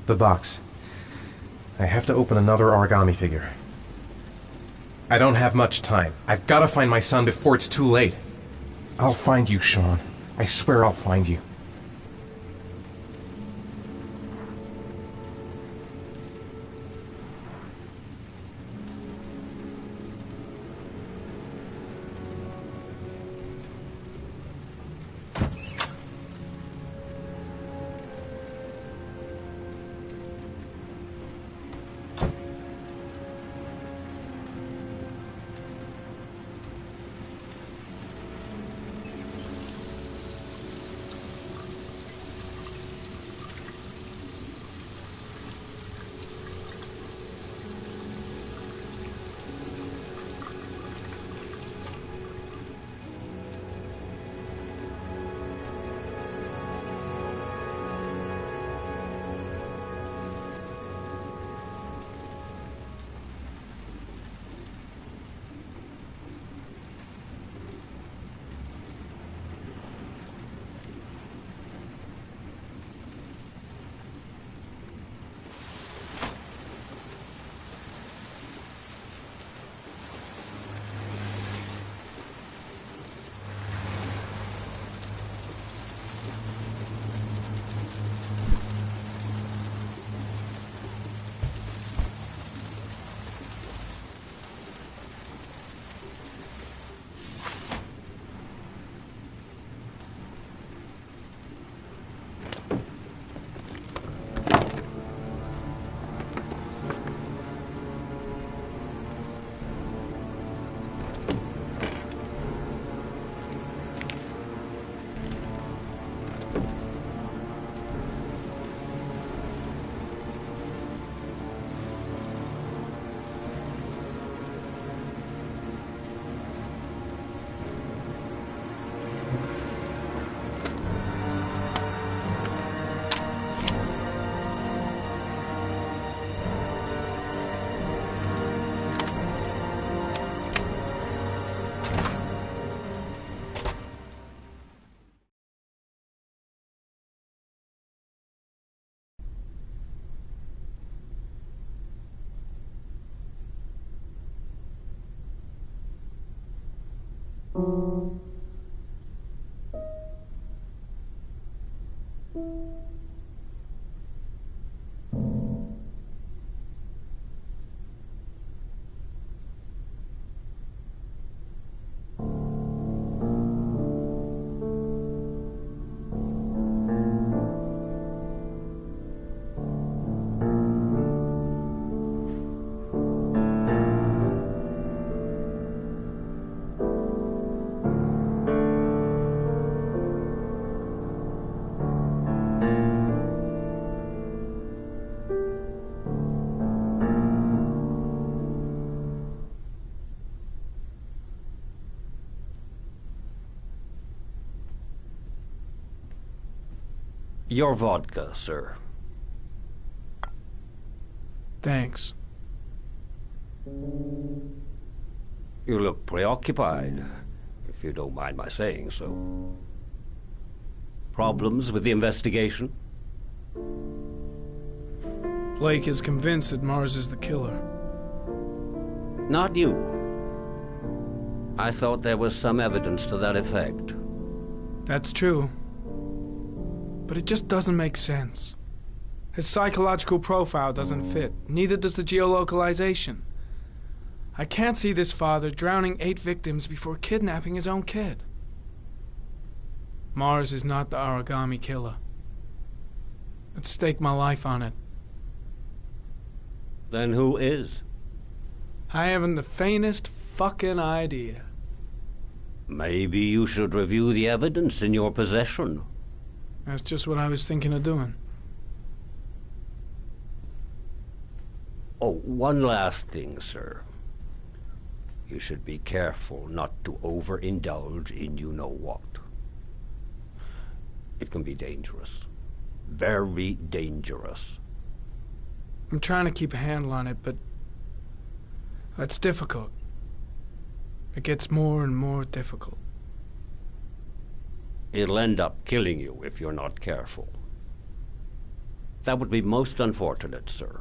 The box. I have to open another origami figure. I don't have much time. I've got to find my son before it's too late. I'll find you, Sean. I swear I'll find you. Your vodka, sir. Thanks. You look preoccupied, if you don't mind my saying so. Problems with the investigation? Blake is convinced that Mars is the killer. Not you. I thought there was some evidence to that effect. That's true. But it just doesn't make sense. His psychological profile doesn't fit. Neither does the geolocalization. I can't see this father drowning 8 victims before kidnapping his own kid. Mars is not the origami killer. I'd stake my life on it. Then who is? I haven't the faintest fucking idea. Maybe you should review the evidence in your possession. That's just what I was thinking of doing. Oh, one last thing, sir. You should be careful not to overindulge in you-know-what. It can be dangerous. Very dangerous. I'm trying to keep a handle on it, but that's difficult. It gets more and more difficult. It'll end up killing you if you're not careful. That would be most unfortunate, sir.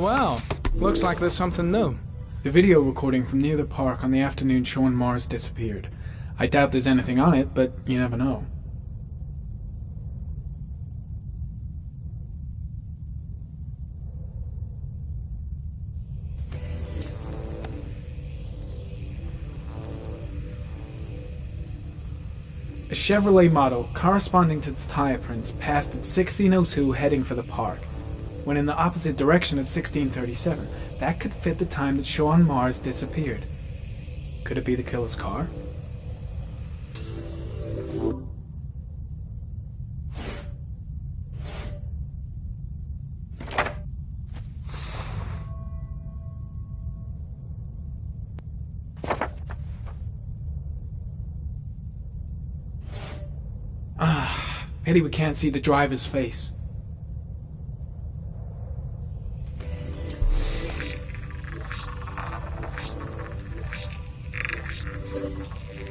Well, looks like there's something new. The video recording from near the park on the afternoon Sean Mars disappeared. I doubt there's anything on it, but you never know. A Chevrolet model corresponding to the tire prints passed at 16:02 heading for the park. When in the opposite direction at 16:37, that could fit the time that Sean Mars disappeared. Could it be the killer's car? Pity we can't see the driver's face.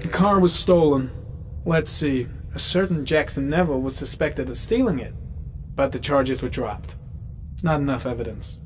The car was stolen. Let's see. A certain Jackson Neville was suspected of stealing it, but the charges were dropped. Not enough evidence.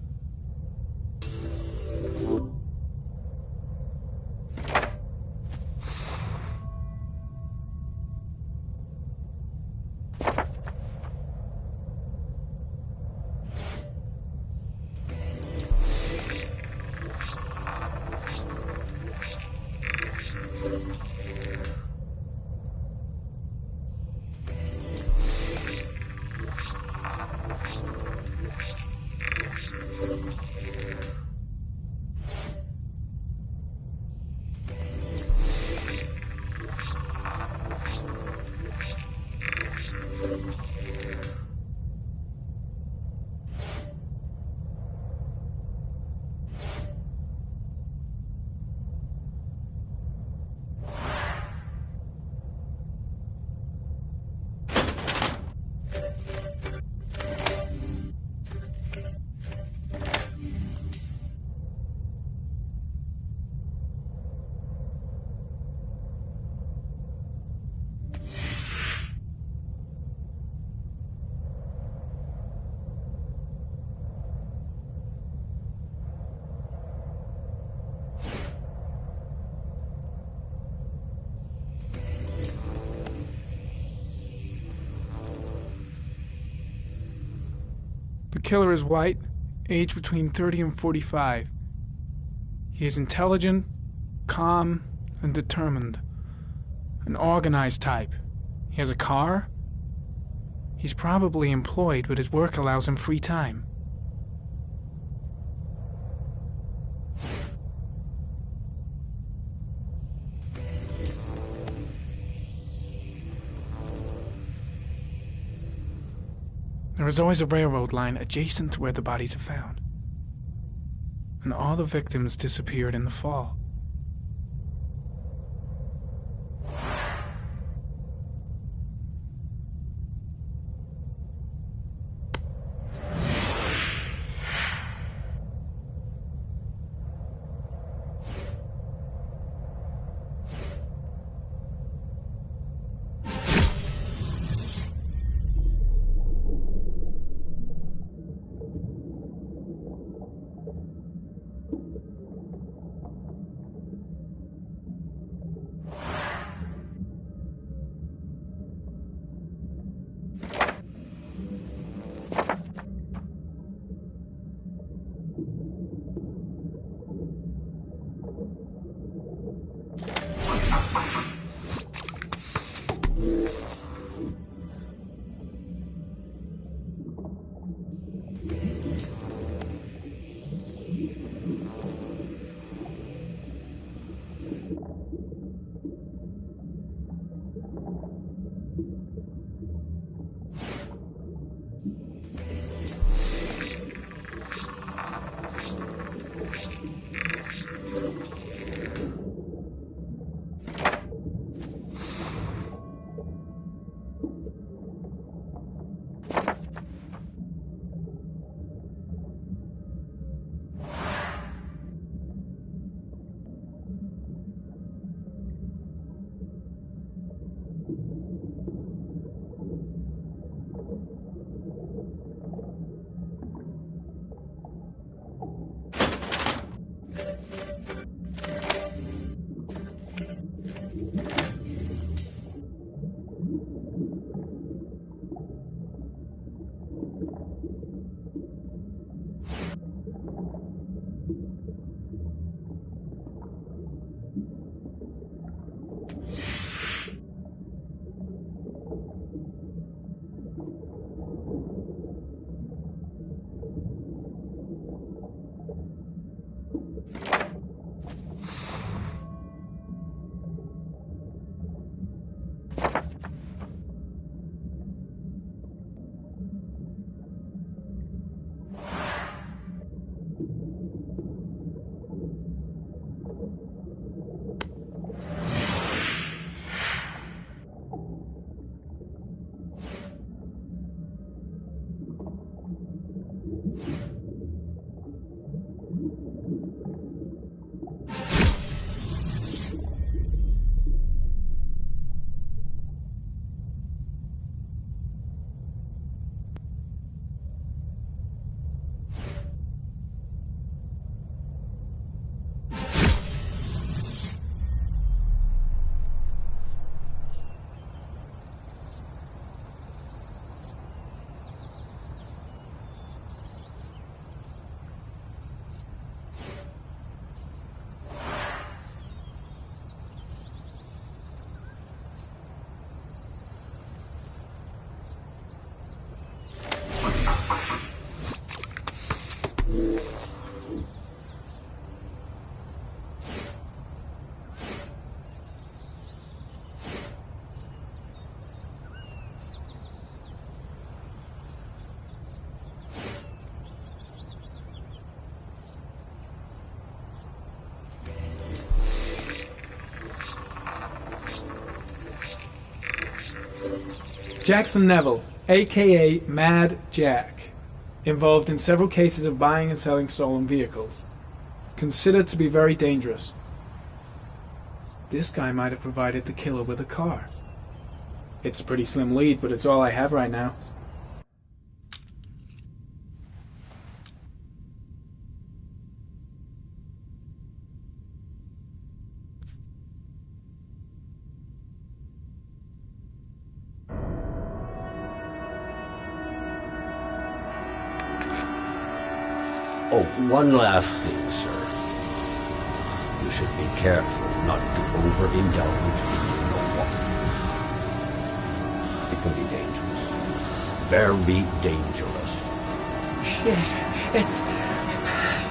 The killer is white, aged between 30 and 45. He is intelligent, calm, and determined. An organized type. He has a car. He's probably employed, but his work allows him free time. There is always a railroad line adjacent to where the bodies are found. And all the victims disappeared in the fall. Jackson Neville, a.k.a. Mad Jack. Involved in several cases of buying and selling stolen vehicles. Considered to be very dangerous. This guy might have provided the killer with a car. It's a pretty slim lead, but it's all I have right now. Oh, one last thing, sir. You should be careful not to overindulge in your walk. It can be dangerous. Very dangerous. Shit.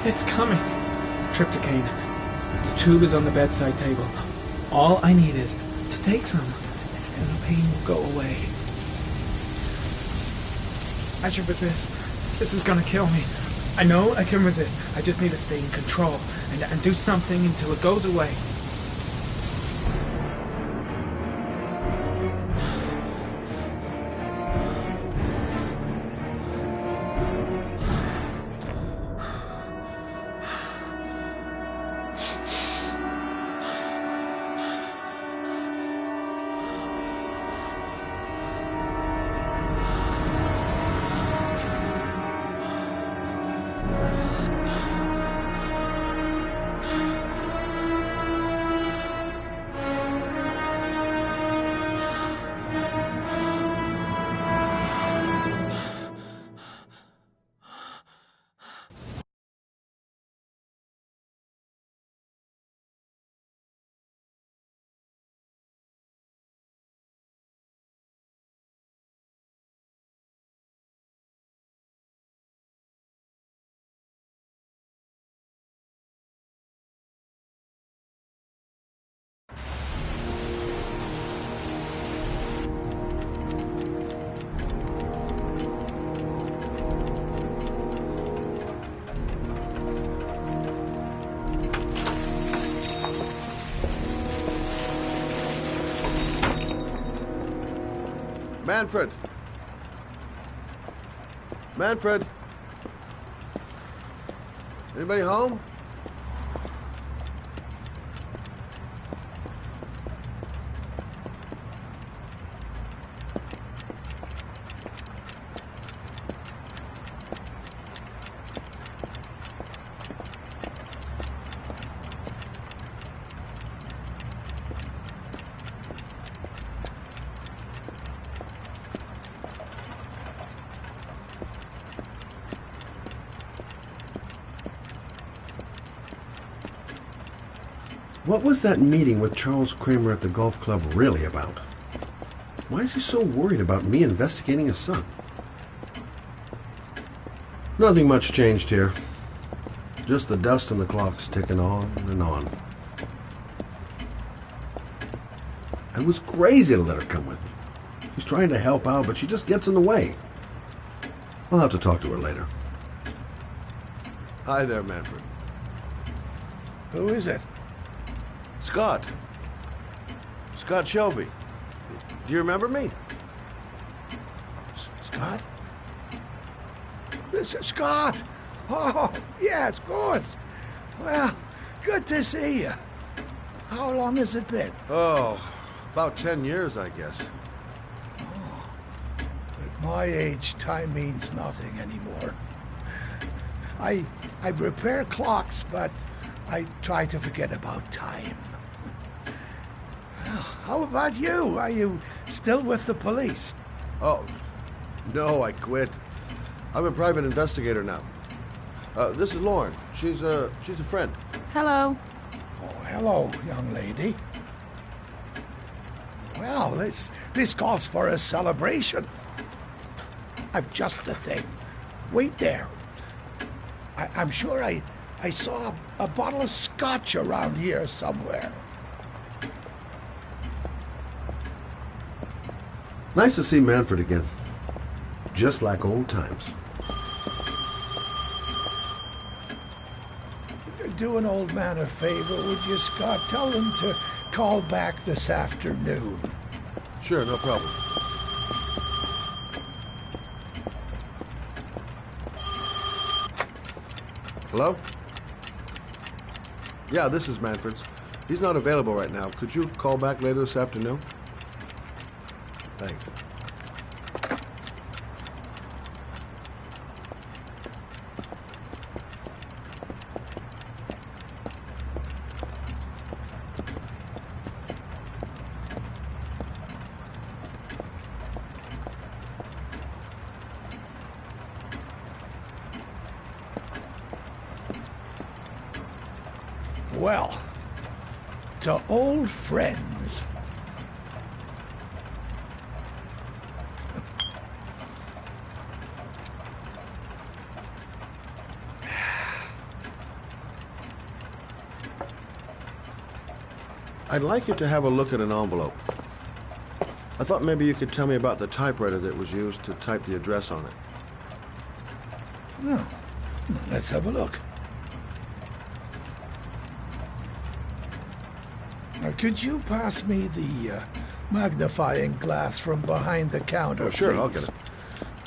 It's coming. Trypticane. The tube is on the bedside table. All I need is to take some, and the pain will go away. I should resist. This is gonna kill me. I know I can resist. I just need to stay in control and do something until it goes away. Manfred! Manfred! Anybody home? What was that meeting with Charles Kramer at the golf club really about? Why is he so worried about me investigating his son? Nothing much changed here. Just the dust and the clocks ticking on and on. I was crazy to let her come with me. She's trying to help out, but she just gets in the way. I'll have to talk to her later. Hi there, Manfred. Who is it? Scott. Scott Shelby. Do you remember me? Scott? This is Scott! Oh, yes, of course. Well, good to see you. How long has it been? Oh, about 10 years, I guess. Oh, at my age, time means nothing anymore. I repair clocks, but I try to forget about time. How about you? Are you still with the police? Oh, no, I quit. I'm a private investigator now. This is Lauren. She's a friend. Hello. Oh, hello, young lady. Well, this calls for a celebration. I've just the thing. Wait there. I'm sure I saw a bottle of scotch around here somewhere. Nice to see Manfred again. Just like old times. Do an old man a favor, would you, Scott? Tell him to call back this afternoon. Sure, no problem. Hello? Yeah, this is Manfred's. He's not available right now. Could you call back later this afternoon? Thanks. Well, to old friends. I'd like you to have a look at an envelope. I thought maybe you could tell me about the typewriter that was used to type the address on it. Oh, let's have a look. Now, could you pass me the magnifying glass from behind the counter, Oh, sure, please? I'll get it.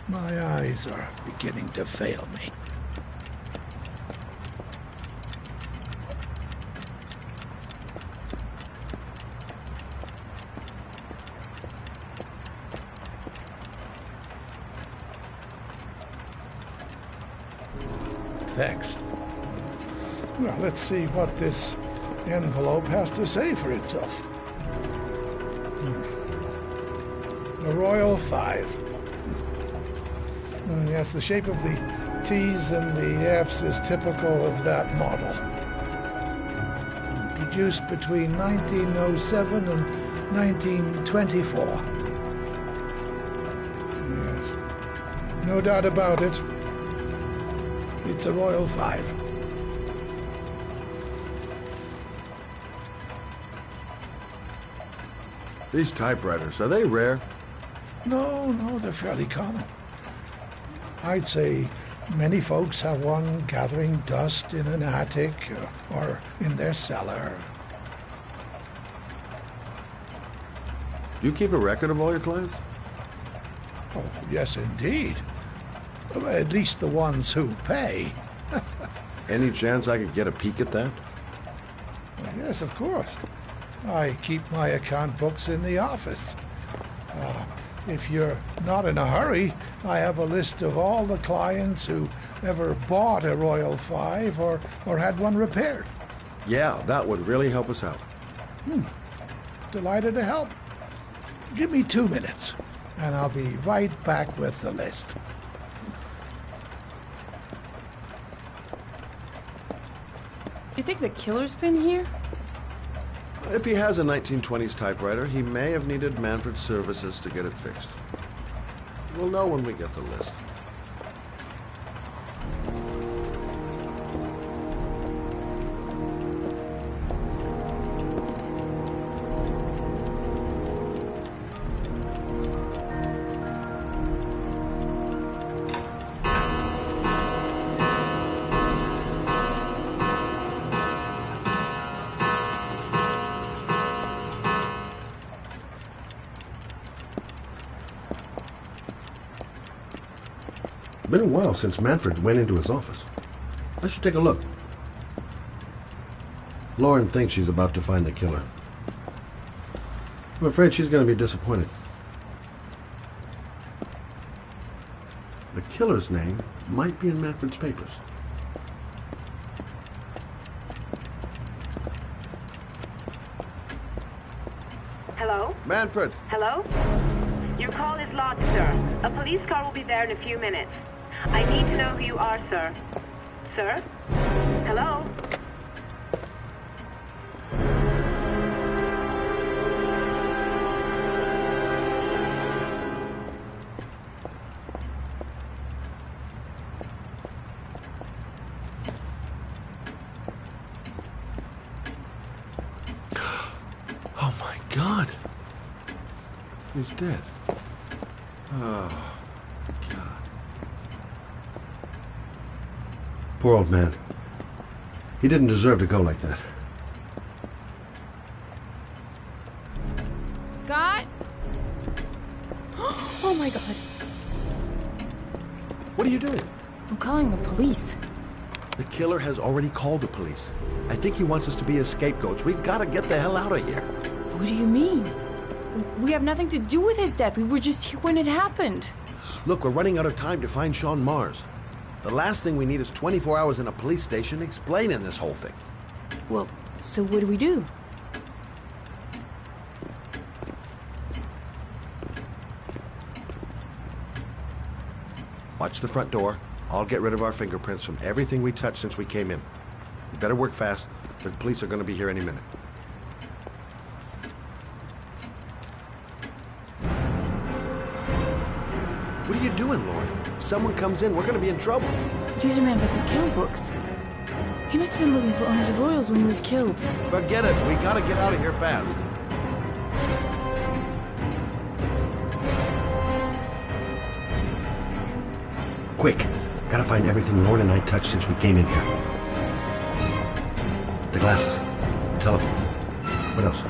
My eyes are beginning to fail me. Thanks. Well, let's see what this envelope has to say for itself. The Royal Five. Yes, the shape of the T's and the F's is typical of that model. Produced between 1907 and 1924. Yes. No doubt about it. It's a Royal Five. These typewriters, are they rare? No, they're fairly common. I'd say many folks have one gathering dust in an attic or in their cellar. Do you keep a record of all your clients? Oh, yes, indeed. At least the ones who pay. Any chance I could get a peek at that? Yes, of course. I keep my account books in the office. If you're not in a hurry, I have a list of all the clients who ever bought a Royal Five or had one repaired. Yeah, that would really help us out. Delighted to help. Give me 2 minutes, and I'll be right back with the list. You think the killer's been here? If he has a 1920s typewriter, he may have needed Manfred's services to get it fixed. We'll know when we get the list. Been a while since Manfred went into his office. I should take a look. Lauren thinks she's about to find the killer. I'm afraid she's going to be disappointed. The killer's name might be in Manfred's papers. Hello? Manfred! Hello? Your call is lodged, sir. A police car will be there in a few minutes. I need to know who you are, sir. Sir? Hello? Oh my God! He's dead. Oh, God. Poor old man. He didn't deserve to go like that. Scott? Oh my god. What are you doing? I'm calling the police. The killer has already called the police. I think he wants us to be his scapegoats. We've got to get the hell out of here. What do you mean? We have nothing to do with his death. We were just here when it happened. Look, we're running out of time to find Sean Mars. The last thing we need is 24 hours in a police station explaining this whole thing. Well, so what do we do? Watch the front door. I'll get rid of our fingerprints from everything we touched since we came in. You better work fast. The police are going to be here any minute. What are you doing, Lauren? If someone comes in, we're going to be in trouble. These are man's account books. He must have been looking for owners of Royals when he was killed. Forget it. We got to get out of here fast. Quick. Gotta find everything Lauren and I touched since we came in here. The glasses. The telephone. What else?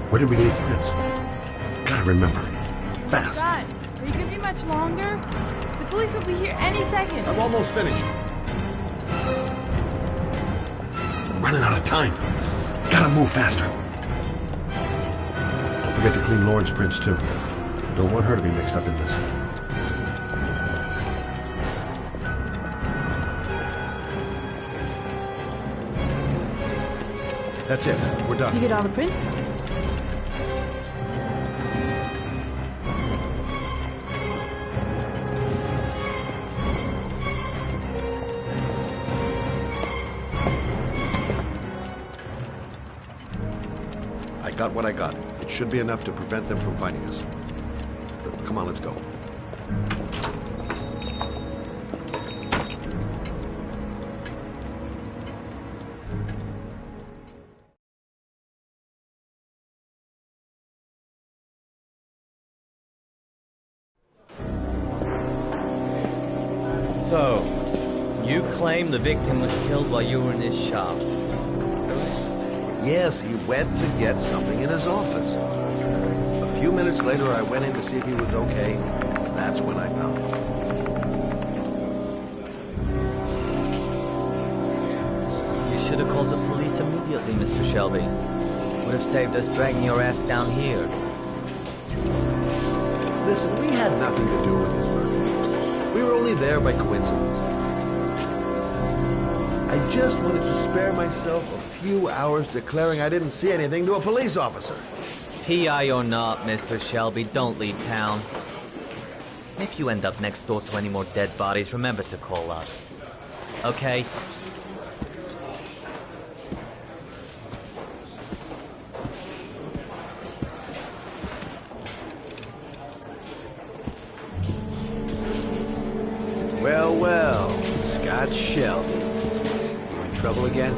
Where did we leave Prince? Gotta remember. Fast. God, are you gonna be much longer? The police will be here any second. I'm almost finished. We're running out of time. Gotta move faster. Don't forget to clean Lauren's prints, too. Don't want her to be mixed up in this. That's it. We're done. You get all the prints? I got what I got. It should be enough to prevent them from finding us. Come on, let's go. So, you claim the victim was killed while you were in his shop. Yes, he went to get something in his office. A few minutes later, I went in to see if he was okay. That's when I found him. You should have called the police immediately, Mr. Shelby. Would have saved us dragging your ass down here. Listen, we had nothing to do with his murder. We were only there by coincidence. I just wanted to spare myself a few hours declaring I didn't see anything to a police officer. PI or not, Mr. Shelby, don't leave town. If you end up next door to any more dead bodies, remember to call us. Okay? Well, well, Scott Shelby. You in trouble again?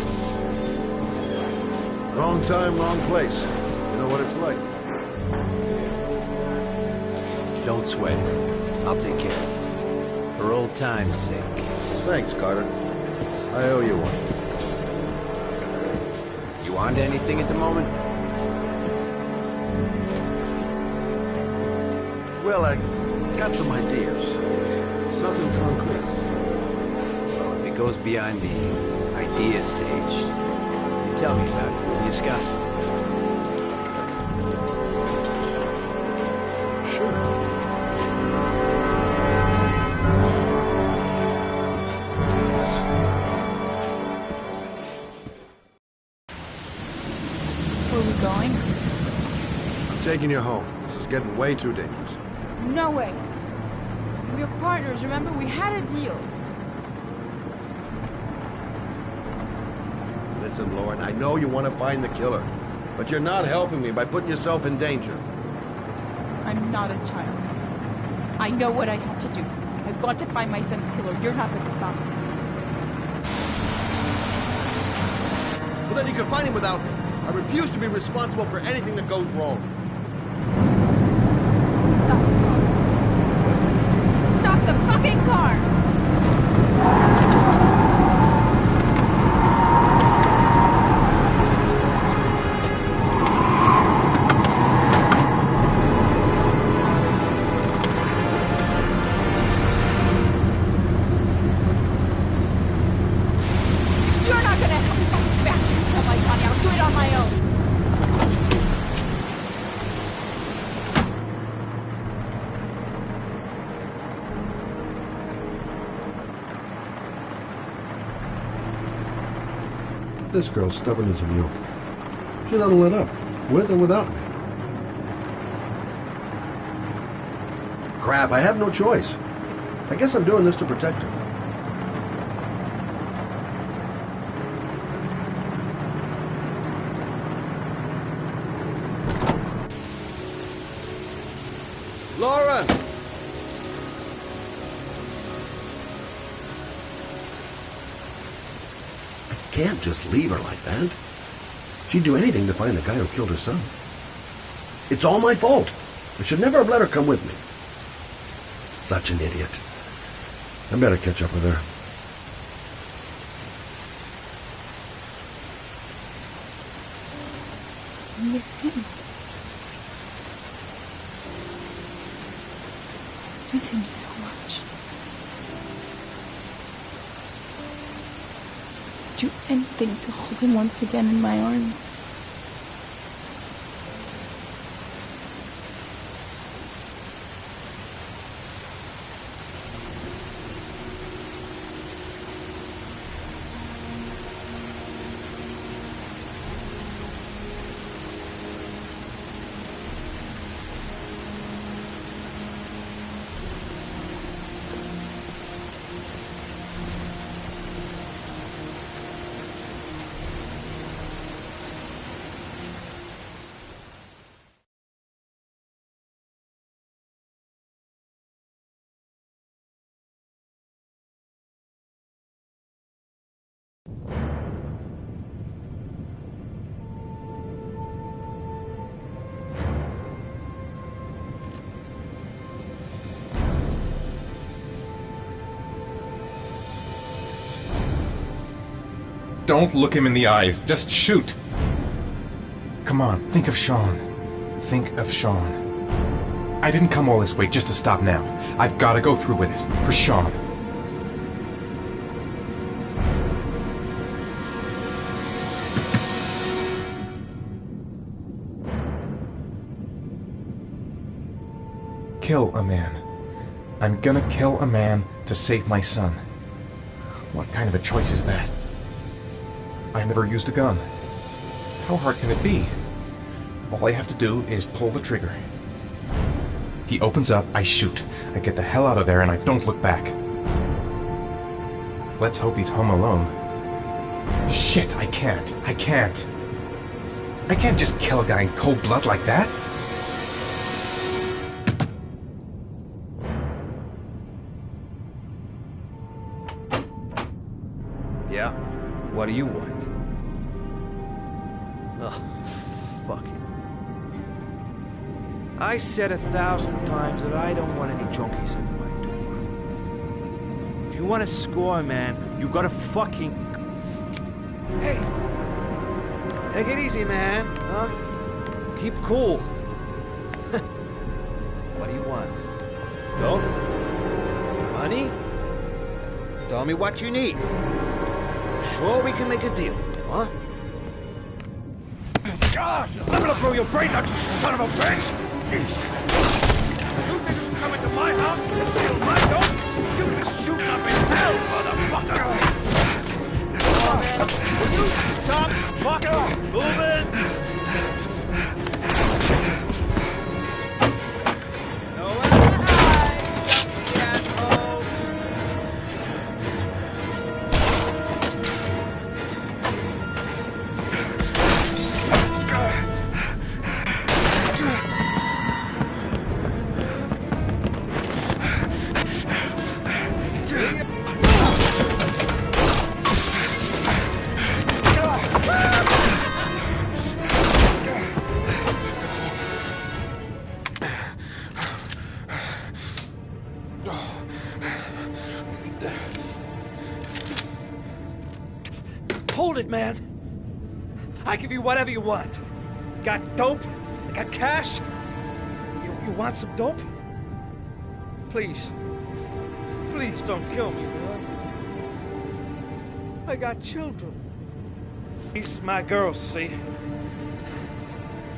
Wrong time, wrong place. You know what it's like. Don't sweat it. I'll take care of it. For old time's sake. Thanks, Carter. I owe you one. You on to anything at the moment? Well, I got some ideas. Nothing concrete. Well, if it goes beyond me, Idea stage. You tell me about it, will you, Scott? Sure. Where are we going? I'm taking you home. This is getting way too dangerous. No way. We're partners, remember? We had a deal. Listen, Lauren, I know you want to find the killer, but you're not helping me by putting yourself in danger. I'm not a child. I know what I have to do. I've got to find my son's killer. You're not going to stop me. Well, then you can find him without me. I refuse to be responsible for anything that goes wrong. Stop the car. Stop the fucking car! You're not gonna help me find back and tell my Johnny. I'll do it on my own. This girl's stubborn as a mule. She doesn't let up, with or without me. Crap, I have no choice. I guess I'm doing this to protect her. Lauren! I can't just leave her like that. She'd do anything to find the guy who killed her son. It's all my fault. I should never have let her come with me. Such an idiot. I better catch up with her. I miss him. I miss him so much. Do anything to hold him once again in my arms. Don't look him in the eyes. Just shoot. Come on, think of Sean. Think of Sean. I didn't come all this way just to stop now. I've got to go through with it. For Sean. Kill a man. I'm gonna kill a man to save my son. What kind of a choice is that? I never used a gun. How hard can it be? All I have to do is pull the trigger. He opens up, I shoot. I get the hell out of there and I don't look back. Let's hope he's home alone. Shit, I can't. I can't just kill a guy in cold blood like that. Yeah? What do you want? Oh, fuck it. I said 1,000 times that I don't want any junkies at my door. If you want to score, man, you gotta fucking... Hey! Take it easy, man, huh? Keep cool. What do you want? Dope? Money? Tell me what you need. Sure we can make a deal, huh? God, I'm gonna blow your brains out, you son of a bitch! You think you can come into my house and steal my dope? You can shoot up in hell, motherfucker! Will you stop fucking moving? Nowhere to hide, junkie asshole! Hold it, man. I give you whatever you want. Got dope? I got cash? You want some dope? Please. Please don't kill me, man. I got children. These my girls, see?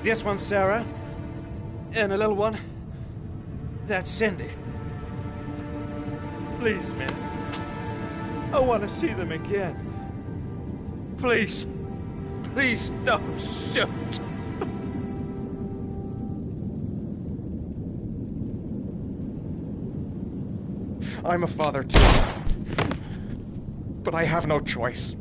This one's Sarah. And the little one, that's Cindy. Please, man. I want to see them again. Please. Please don't shoot. I'm a father too. But I have no choice.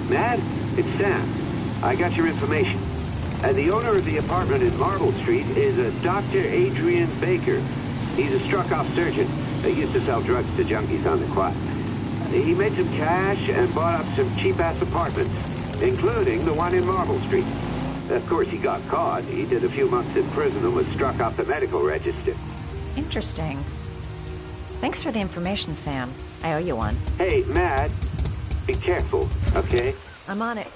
Matt, it's Sam. I got your information. The owner of the apartment in Marble Street is a Dr. Adrian Baker. He's a struck-off surgeon. He used to sell drugs to junkies on the quad. He made some cash and bought up some cheap-ass apartments, including the one in Marble Street. Of course, he got caught. He did a few months in prison and was struck off the medical register. Interesting. Thanks for the information, Sam. I owe you one. Hey, Matt, be careful, okay? I'm on it.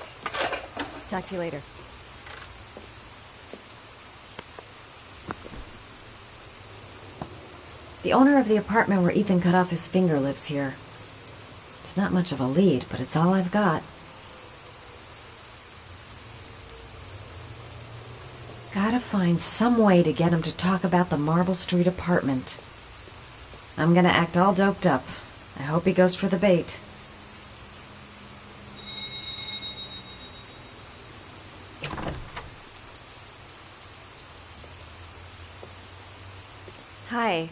Talk to you later. The owner of the apartment where Ethan cut off his finger lives here. It's not much of a lead, but it's all I've got. Gotta find some way to get him to talk about the Marble Street apartment. I'm gonna act all doped up. I hope he goes for the bait. Hi.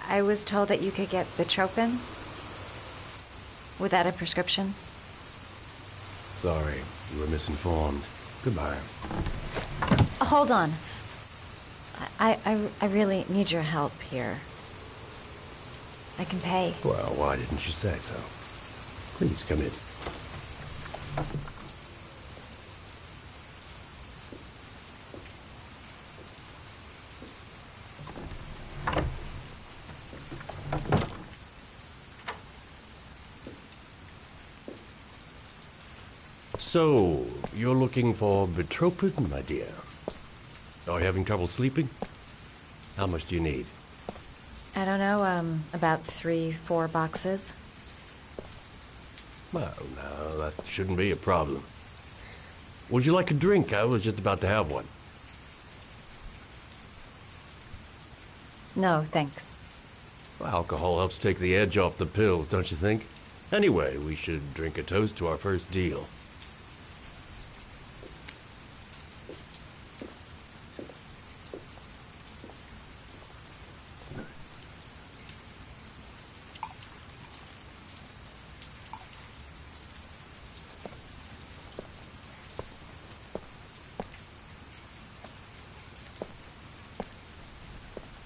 I was told that you could get Bitropin without a prescription. Sorry, you were misinformed. Goodbye. Hold on. I really need your help here. I can pay. Well, why didn't you say so? Please come in. So, you're looking for Bitropin, my dear? Are you having trouble sleeping? How much do you need? I don't know, about 3-4 boxes. Well, no, that shouldn't be a problem. Would you like a drink? I was just about to have one. No, thanks. Well, alcohol helps take the edge off the pills, don't you think? Anyway, we should drink a toast to our first deal.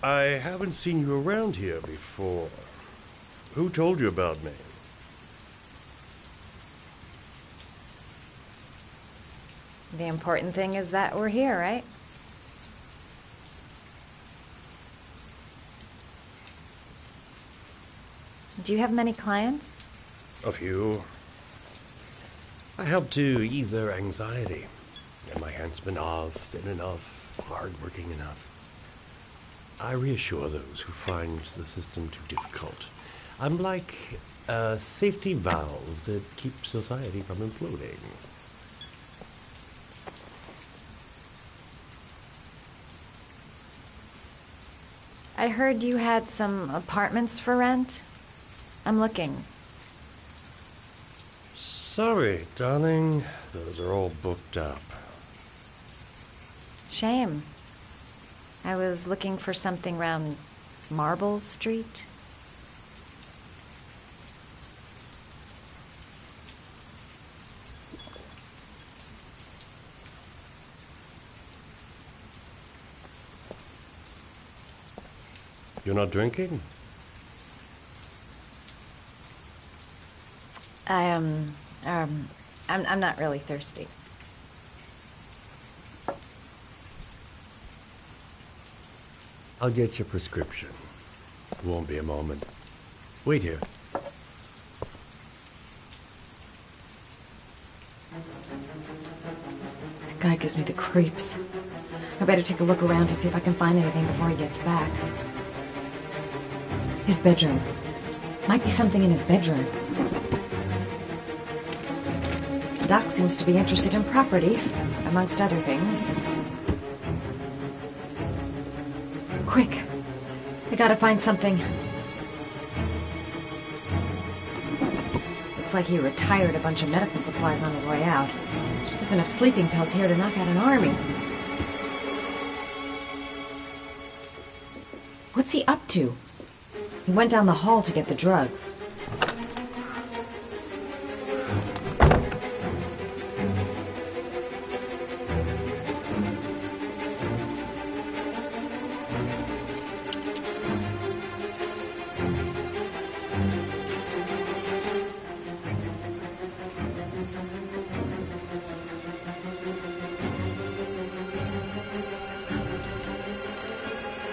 I haven't seen you around here before. Who told you about me? The important thing is that we're here, right? Do you have many clients? A few. I help to ease their anxiety. Am I handsome enough, thin enough, hard-working enough? I reassure those who find the system too difficult. I'm like a safety valve that keeps society from imploding. I heard you had some apartments for rent. I'm looking. Sorry, darling. Those are all booked up. Shame. I was looking for something around Marble Street. You're not drinking? I'm not really thirsty. I'll get your prescription. It won't be a moment. Wait here. That guy gives me the creeps. I better take a look around to see if I can find anything before he gets back. His bedroom. Might be something in his bedroom. Doc seems to be interested in property, amongst other things. Quick! I gotta find something. Looks like he retired a bunch of medical supplies on his way out. There's enough sleeping pills here to knock out an army. What's he up to? He went down the hall to get the drugs.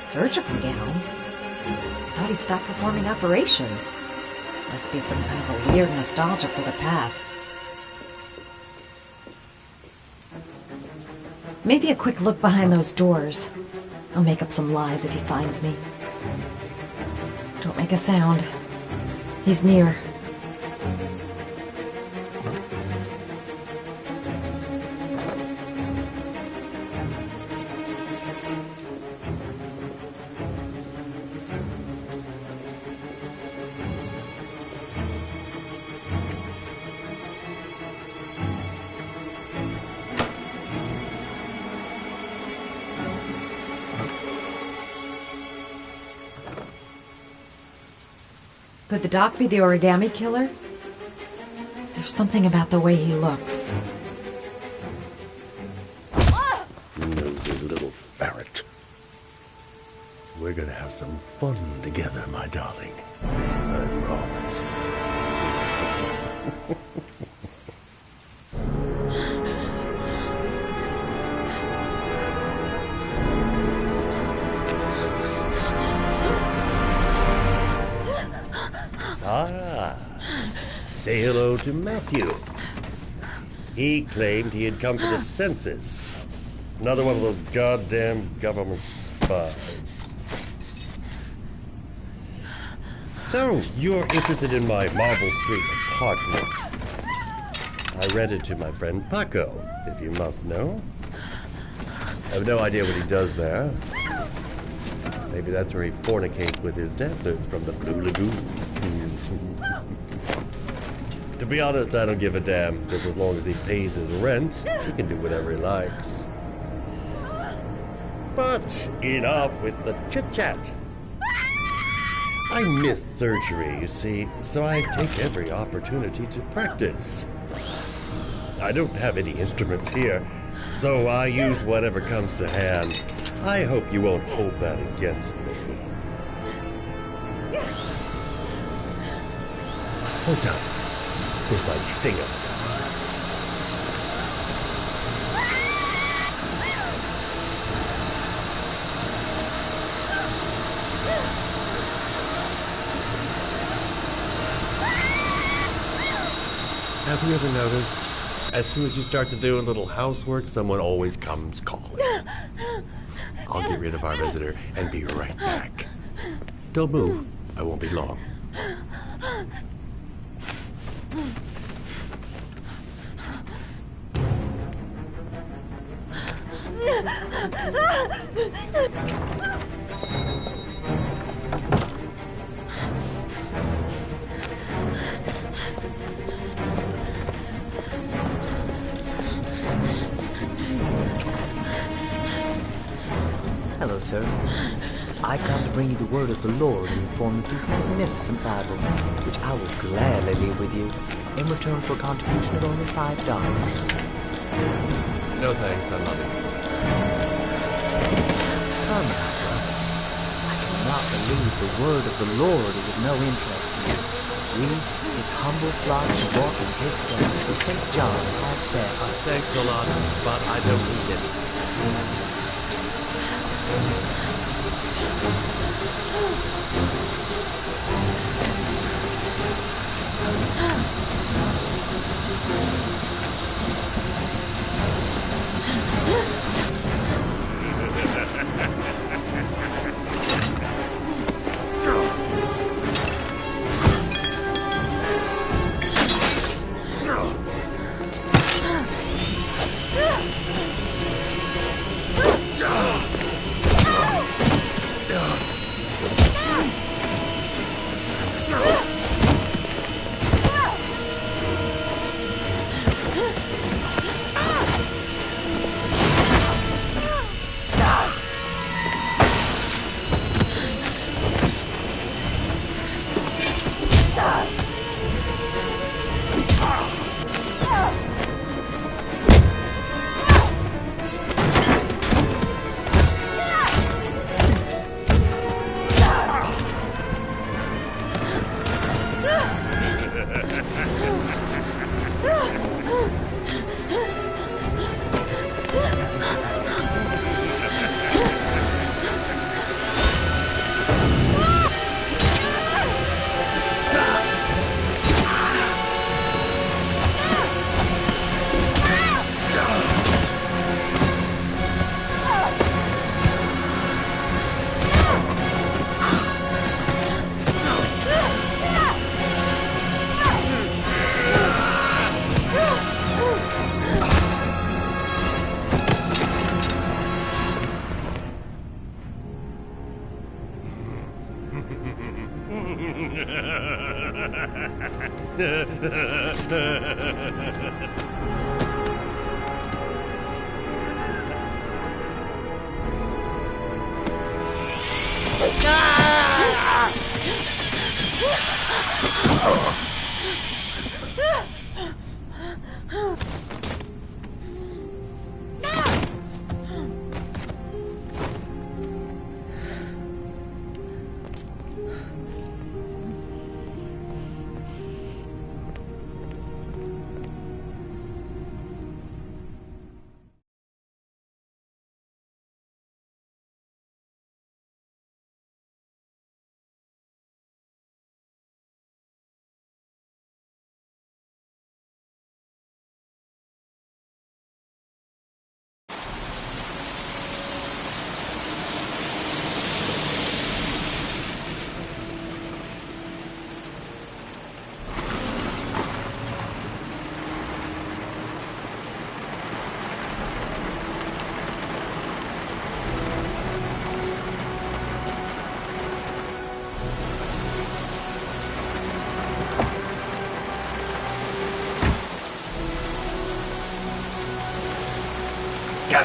Surgical gowns? I thought he stopped performing operations. Must be some kind of a weird nostalgia for the past. Maybe a quick look behind those doors. I'll make up some lies if he finds me. Don't make a sound. He's near. Could the doc be the origami killer? There's something about the way he looks. Nosy little ferret. We're gonna have some fun together, my darling. I promise. Say hello to Matthew. He claimed he had come for the census. Another one of those goddamn government spies. So, you're interested in my Marble Street apartment. I rented to my friend Paco, if you must know. I have no idea what he does there. Maybe that's where he fornicates with his dancers from the Blue Lagoon. To be honest, I don't give a damn. Just as long as he pays his rent, he can do whatever he likes. But enough with the chit-chat. I miss surgery, you see, so I take every opportunity to practice. I don't have any instruments here, so I use whatever comes to hand. I hope you won't hold that against me. Hold on. This might sting him. Have you ever noticed, as soon as you start to do a little housework, someone always comes calling? I'll get rid of our visitor and be right back. Don't move. I won't be long. Hello, sir. I come to bring you the word of the Lord in the form of these magnificent Bibles, which I will gladly leave with you in return for a contribution of only $5. No thanks, I'm not interested. Come now, brother. I cannot believe the word of the Lord is of no interest to you. We, his humble flock, should walk in his steps, for St. John has said. Thanks a lot, but I don't need it.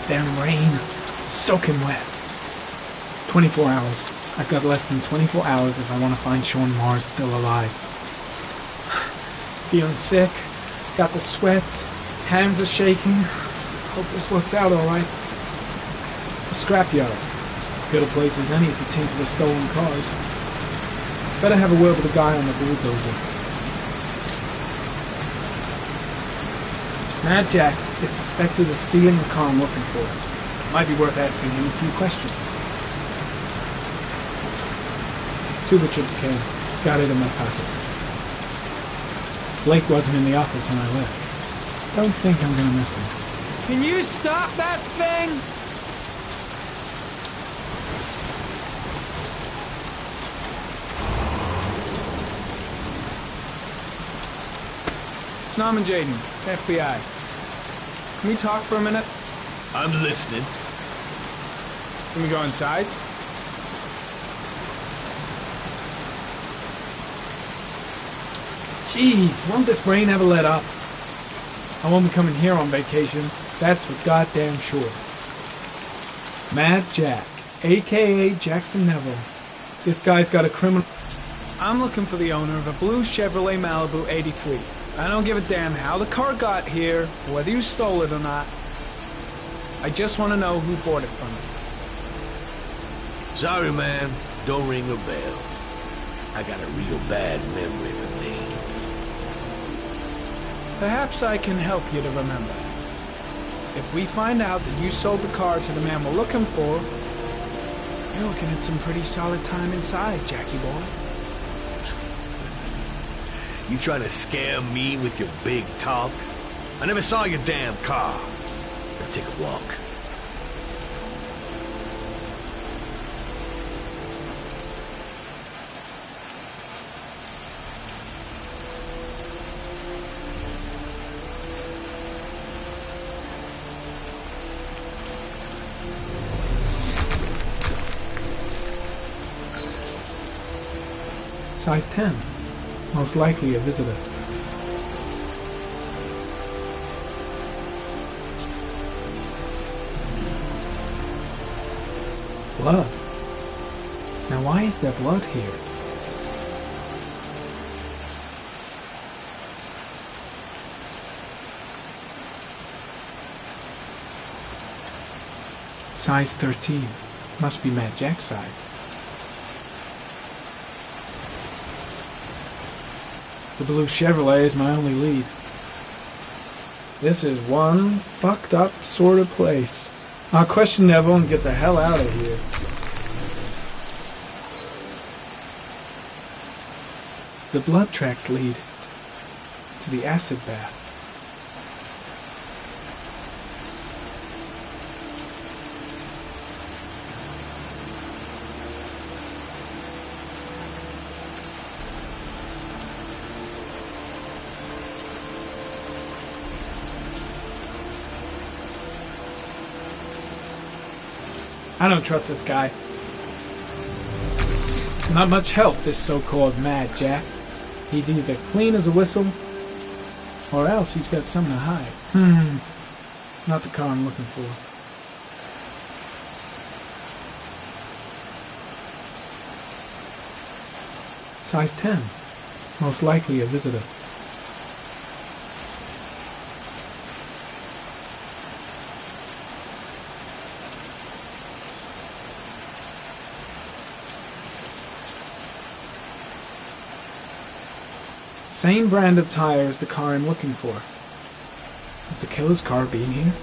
goddamn rain. Soaking wet. 24 hours. I've got less than 24 hours if I want to find Sean Mars still alive. Feeling sick. Got the sweats. Hands are shaking. Hope this works out alright. A scrapyard. Good a place as any to tinker with stolen cars. Better have a word with the guy on the bulldozer. Mad Jack is suspected of stealing the car I'm looking for. Might be worth asking him a few questions. Tuba chips came. Got it in my pocket. Blake wasn't in the office when I left. Don't think I'm gonna miss him. Can you stop that thing? Norman Jaden, FBI. Can we talk for a minute? I'm listening. Can we go inside? Jeez, won't this rain ever let up? I won't be coming here on vacation. That's for goddamn sure. Mad Jack, a.k.a. Jackson Neville. This guy's got a criminal... I'm looking for the owner of a blue Chevrolet Malibu 83. I don't give a damn how the car got here, whether you stole it or not. I just want to know who bought it from you. Sorry, man. Don't ring a bell. I got a real bad memory for names. Perhaps I can help you to remember. If we find out that you sold the car to the man we're looking for, you're looking at some pretty solid time inside, Jackie boy. You trying to scare me with your big talk? I never saw your damn car. Gotta take a walk. Size 10. Most likely a visitor. Blood. Now why is there blood here? Size 13. Must be Mad Jack's size. The blue Chevrolet is my only lead. This is one fucked up sort of place. I'll question Neville and get the hell out of here. The blood tracks lead to the acid bath. I don't trust this guy. Not much help, this so-called Mad Jack. He's either clean as a whistle, or else he's got something to hide. Not the car I'm looking for. Size 10. Most likely a visitor. Same brand of tire as the car I'm looking for. Has the killer's car been here?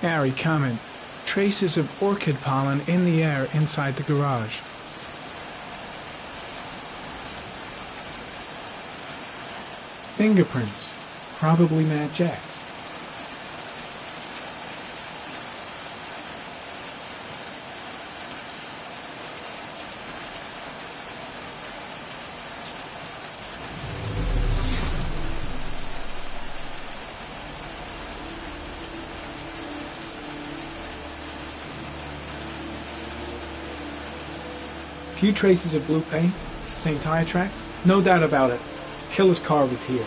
Airy comment. Traces of orchid pollen in the air inside the garage. Fingerprints. Probably Mad Jack's. Few traces of blue paint, same tire tracks. No doubt about it. Killer's car was here.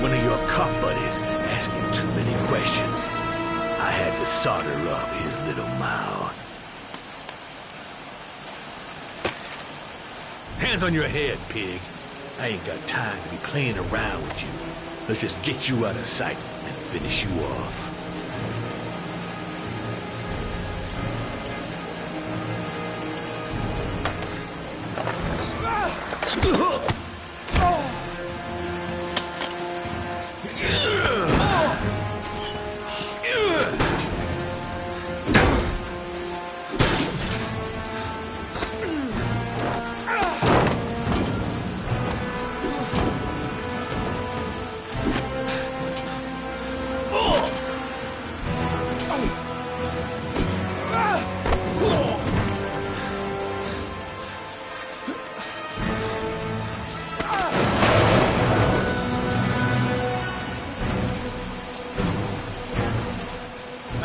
One of your cop buddies asking too many questions. I had to solder up his little mouth. Hands on your head, pig. I ain't got time to be playing around with you. Let's just get you out of sight and finish you off.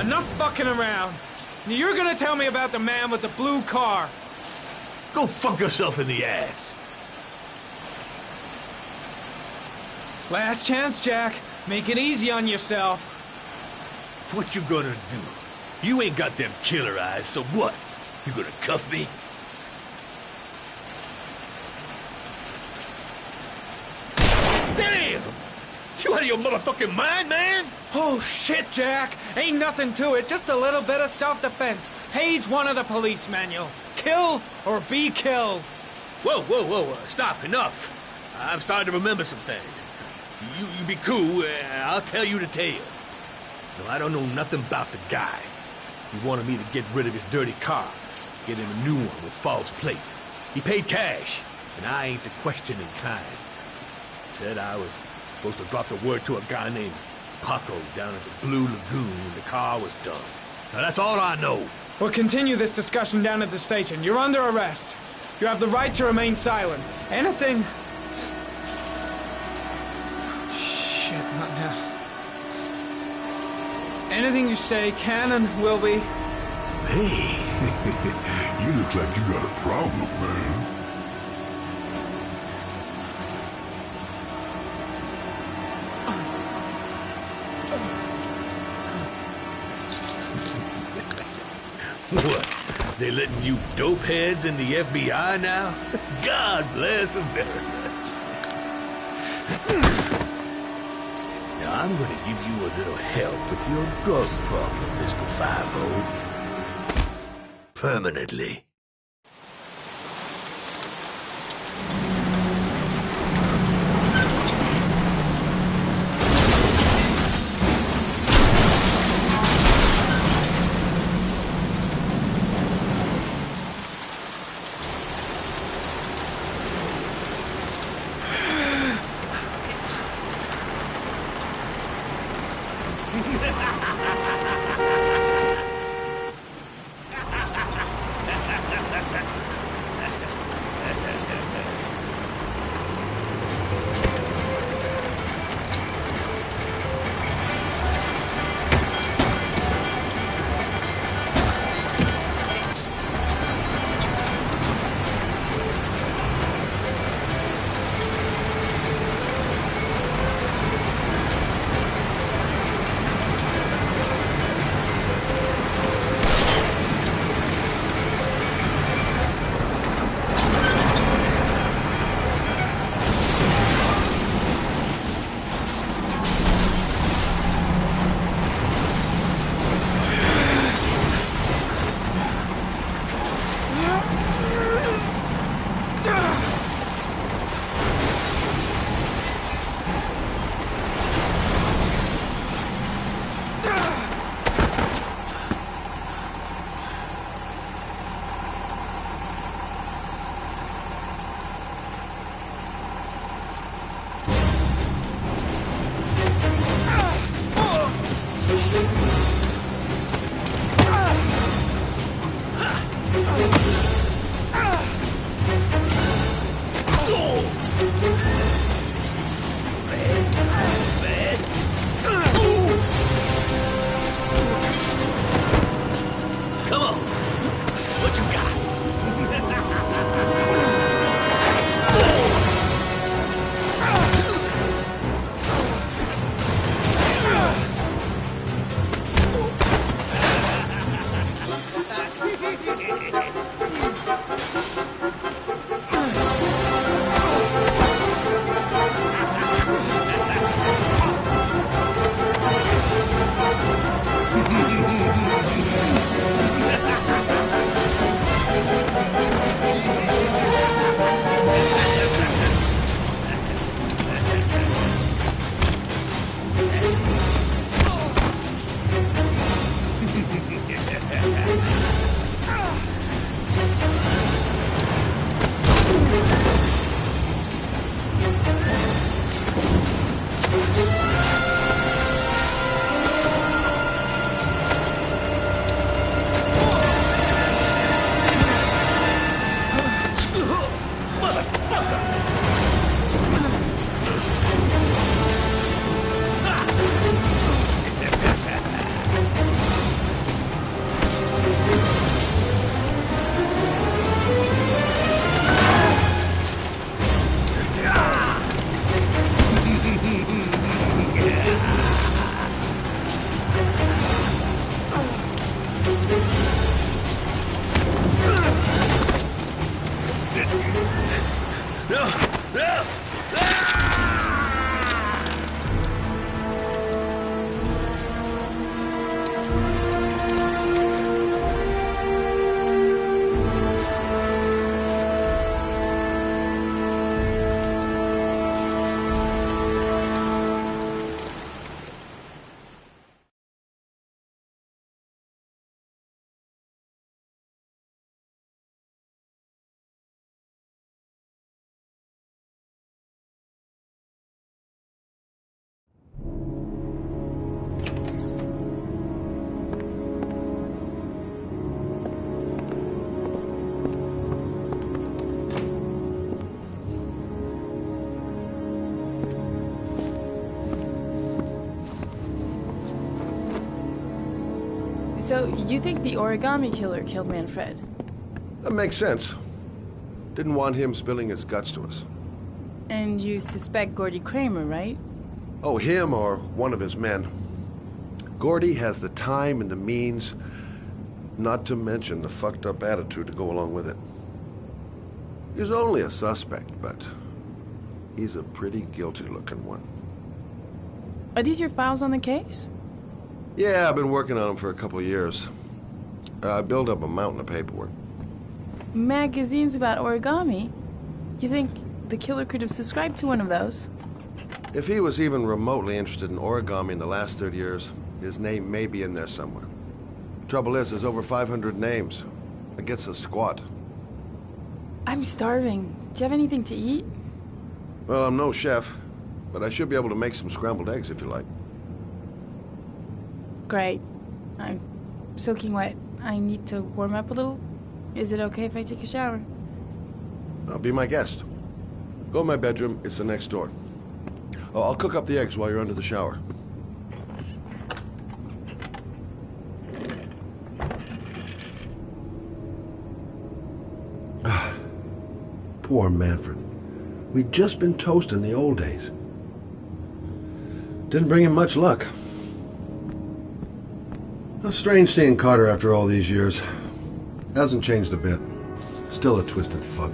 Enough fucking around. You're gonna tell me about the man with the blue car. Go fuck yourself in the ass. Last chance, Jack. Make it easy on yourself. What you gonna do? You ain't got them killer eyes, so what? You gonna cuff me? Damn! You out of your motherfucking mind, man? Oh, shit, Jack. Ain't nothing to it. Just a little bit of self-defense. Page 1 of the police manual. Kill or be killed. Whoa, whoa, whoa. Stop. Enough. I'm starting to remember some things. You be cool. I'll tell you the tale. No, I don't know nothing about the guy. He wanted me to get rid of his dirty car. Get him a new one with false plates. He paid cash, and I ain't the questioning kind. Said I was supposed to drop the word to a guy named Paco down at the Blue Lagoon when the car was done. Now that's all I know. We'll continue this discussion down at the station. You're under arrest. You have the right to remain silent. Anything... Shit, not now. Anything you say can and will be... Hey. You look like you got a problem, man. What? They letting you dope heads in the FBI now? God bless America. Now I'm gonna give you a little help with your drug problem, Mr. 5-0. Permanently. What you got? So, you think the origami killer killed Manfred? That makes sense. Didn't want him spilling his guts to us. And you suspect Gordy Kramer, right? Oh, him or one of his men. Gordy has the time and the means, not to mention the fucked up attitude to go along with it. He's only a suspect, but he's a pretty guilty looking one. Are these your files on the case? Yeah, I've been working on him for a couple of years. I built up a mountain of paperwork. Magazines about origami? You think the killer could have subscribed to one of those? If he was even remotely interested in origami in the last 30 years, his name may be in there somewhere. Trouble is, there's over 500 names. That gets us squat. I'm starving. Do you have anything to eat? Well, I'm no chef, but I should be able to make some scrambled eggs if you like. Great. I'm soaking wet. I need to warm up a little. Is it okay if I take a shower? Be my guest. Go in my bedroom. It's the next door. Oh, I'll cook up the eggs while you're under the shower. Poor Manfred. We'd just been toast in the old days. Didn't bring him much luck. Strange seeing Carter after all these years. Hasn't changed a bit. Still a twisted fuck.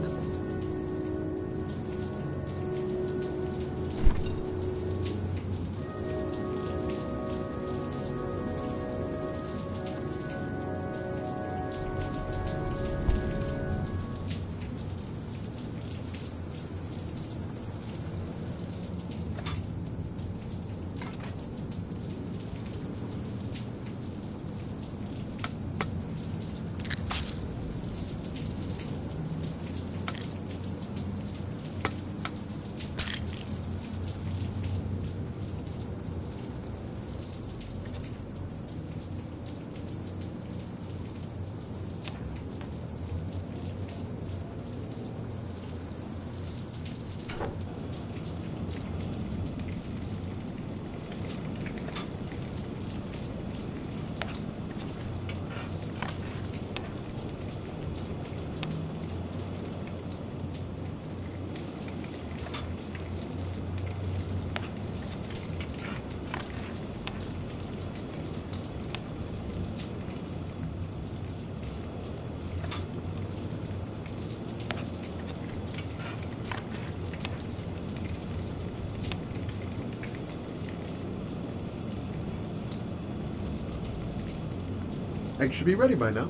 Eggs should be ready by now.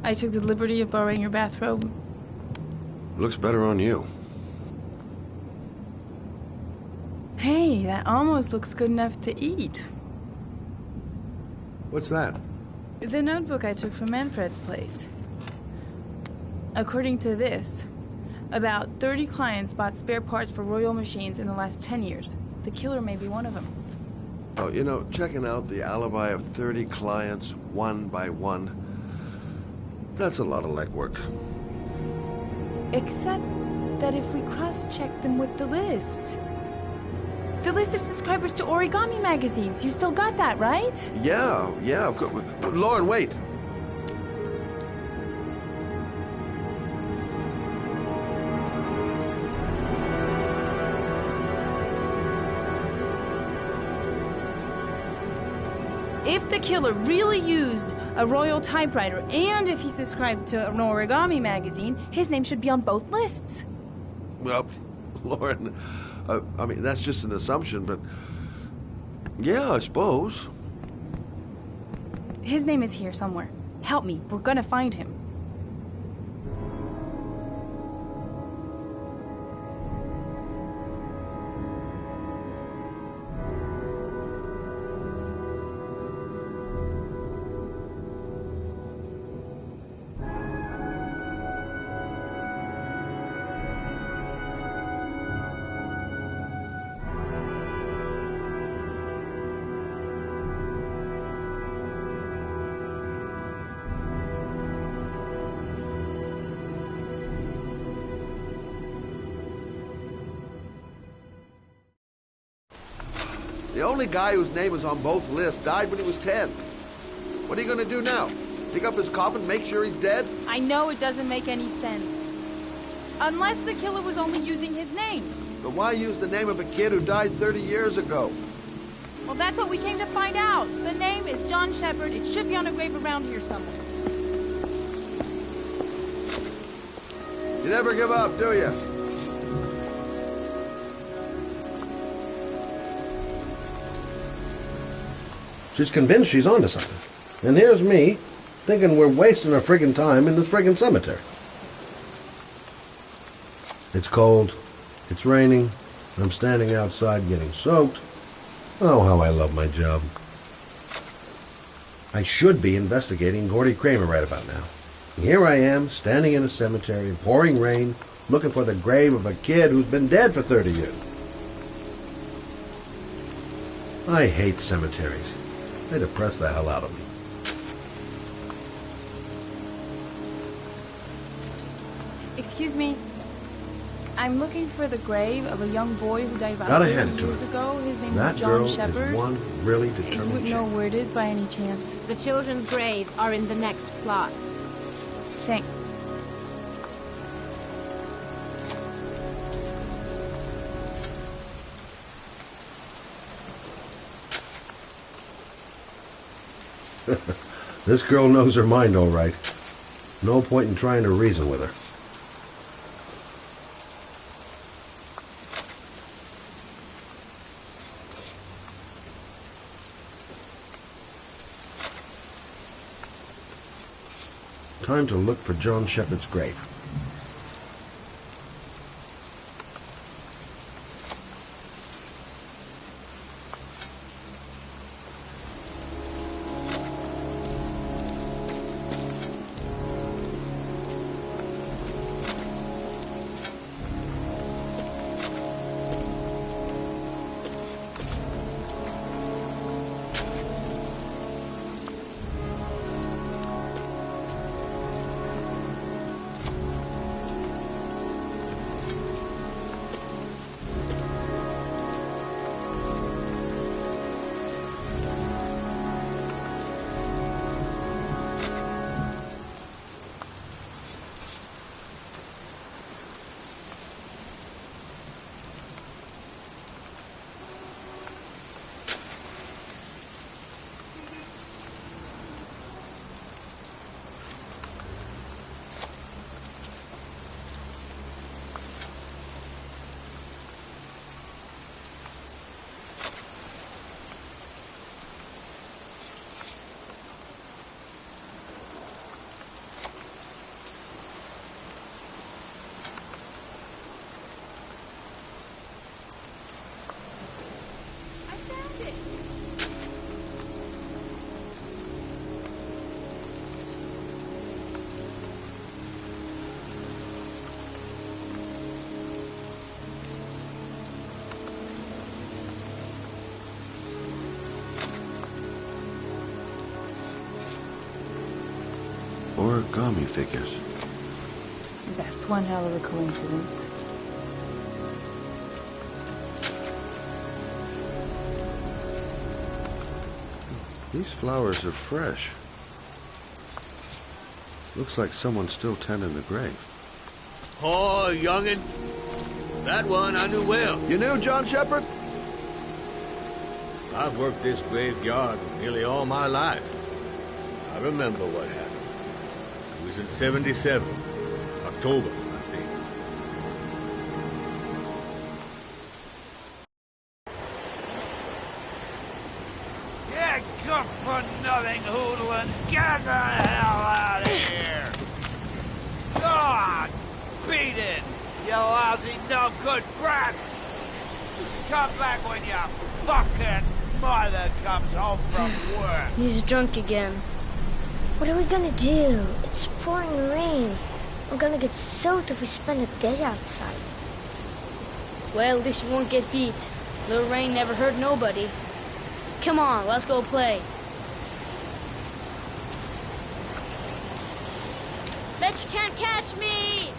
I took the liberty of borrowing your bathrobe. Looks better on you. Hey, that almost looks good enough to eat. What's that? The notebook I took from Manfred's place. According to this, about 30 clients bought spare parts for Royal machines in the last 10 years. The killer may be one of them. Oh, you know, checking out the alibi of 30 clients one by one, that's a lot of legwork. Except that if we cross-check them with the list. The list of subscribers to Origami magazines. You still got that, right? Yeah, of course. Lauren, wait. If the killer really used a Royal typewriter, and if he subscribed to an Origami magazine, his name should be on both lists. Well, Lauren, I mean, that's just an assumption, but yeah, I suppose. His name is here somewhere. Help me, we're gonna find him. The only guy whose name is on both lists died when he was 10. What are you going to do now? Pick up his coffin, make sure he's dead? I know it doesn't make any sense. Unless the killer was only using his name. But why use the name of a kid who died 30 years ago? Well, that's what we came to find out. The name is John Shepard. It should be on a grave around here somewhere. You never give up, do you? She's convinced she's onto something. And here's me, thinking we're wasting our friggin' time in this friggin' cemetery. It's cold. It's raining. I'm standing outside getting soaked. Oh, how I love my job. I should be investigating Gordy Kramer right about now. And here I am, standing in a cemetery, in pouring rain, looking for the grave of a kid who's been dead for 30 years. I hate cemeteries. They depress the hell out of me. Excuse me. I'm looking for the grave of a young boy who died about Gotta 30 hand it to years her. ago. His name That is girl John Shepard. is one really You determined wouldn't know chick. where it is by any chance. The children's graves are in the next plot. Thanks. This girl knows her mind all right. No point in trying to reason with her. Time to look for John Shepard's grave. origami figures. That's one hell of a coincidence. These flowers are fresh. Looks like someone's still tending the grave. Oh, youngin'. That one I knew well. You knew John Shepherd? I've worked this graveyard nearly all my life. I remember what happened. It was in 77. October, I think. Yeah, good for nothing hoodlums. Get the hell out of here! God, beat it, you lousy no good brats! Come back when your fucking mother comes home from work. He's drunk again. What are we gonna do? It's pouring rain. We're gonna get soaked if we spend a day outside. Well, at least you won't get beat. Little rain never hurt nobody. Come on, let's go play. Bet you can't catch me!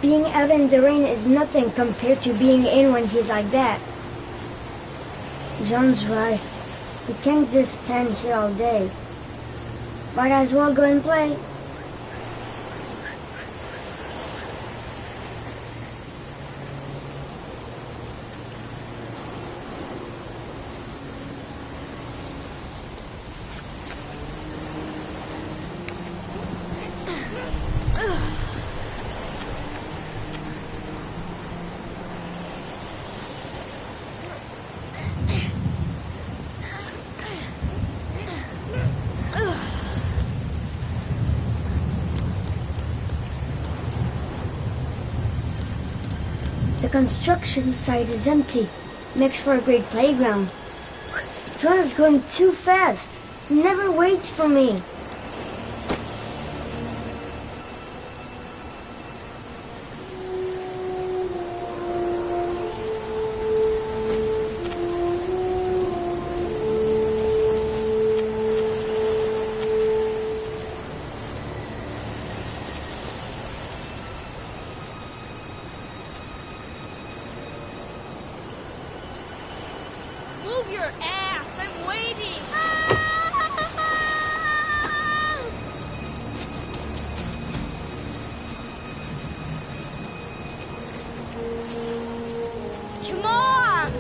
Being out in the rain is nothing compared to being in when he's like that. John's right. We can't just stand here all day. Might as well go and play. The construction site is empty. Makes for a great playground. John is going too fast. He never waits for me. Move your ass! I'm waiting! Come on!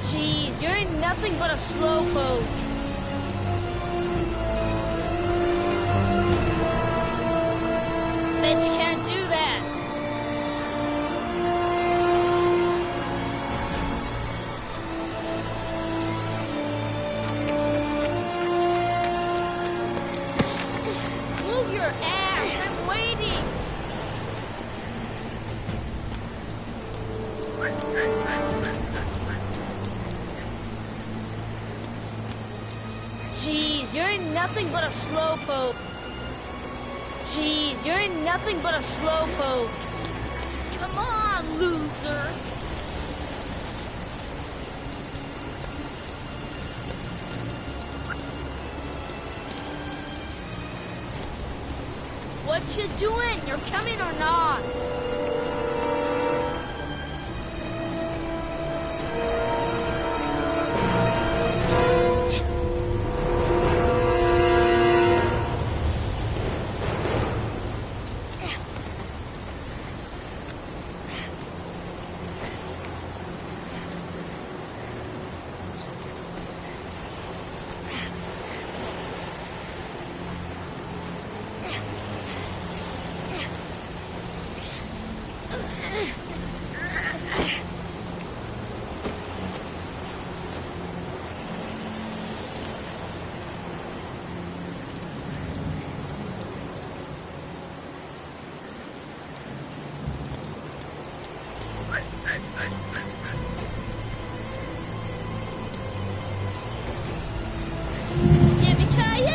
Jeez, you're nothing but a slowpoke. Bet you can't do that. Move your ass, I'm waiting. Jeez, you're nothing but a slowpoke. Jeez, you're nothing but a slowpoke. Come on, loser. What you doing? You're coming or not? Yippee-ki-yay!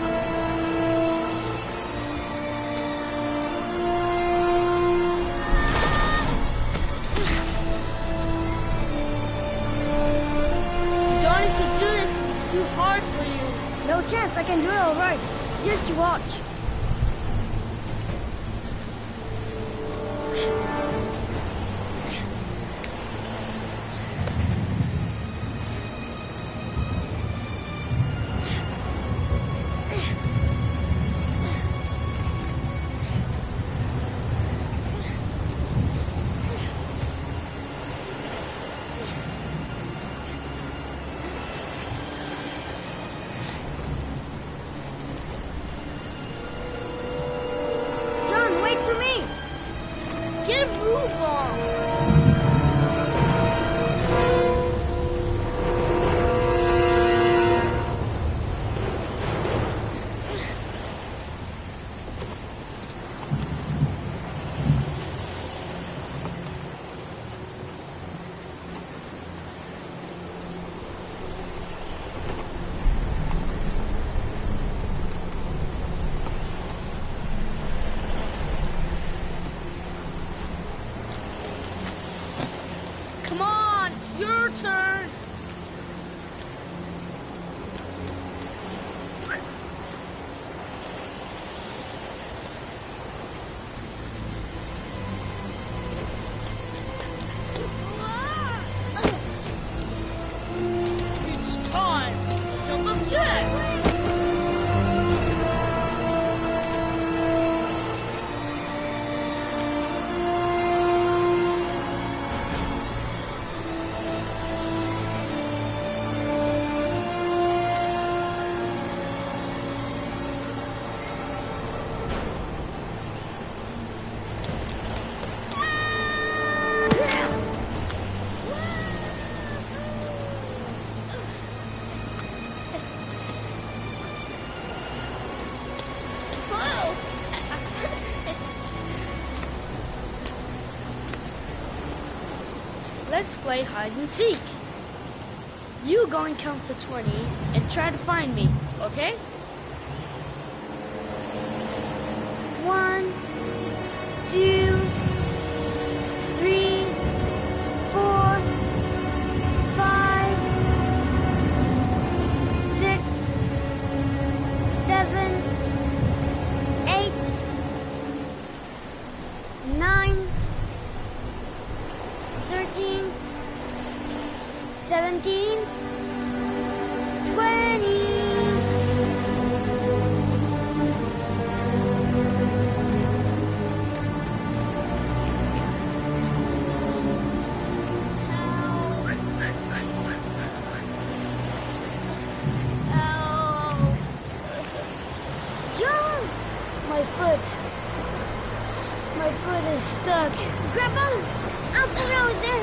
「chance I can do it all right. Just you watch. Get a move on! Come on, it's your turn. It's time. Jump up, Jack. Let's play hide and seek. You go and count to 20 and try to find me, okay? 1, 2, 3, 4, 5, 6, 7, 8, 9, 13, 17, 20. Ow. John! My foot is stuck. Grandpa, I'll put it over there.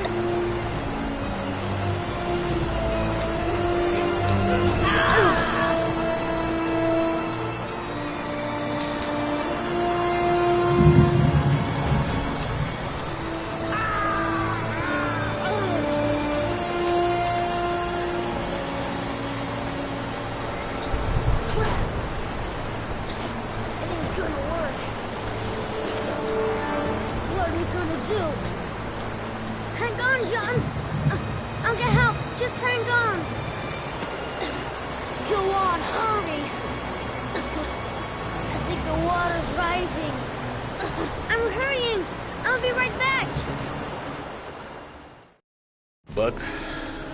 Hang on, John. I'll get help. Just hang on. Go on, hurry. I think the water's rising. I'm hurrying. I'll be right back. But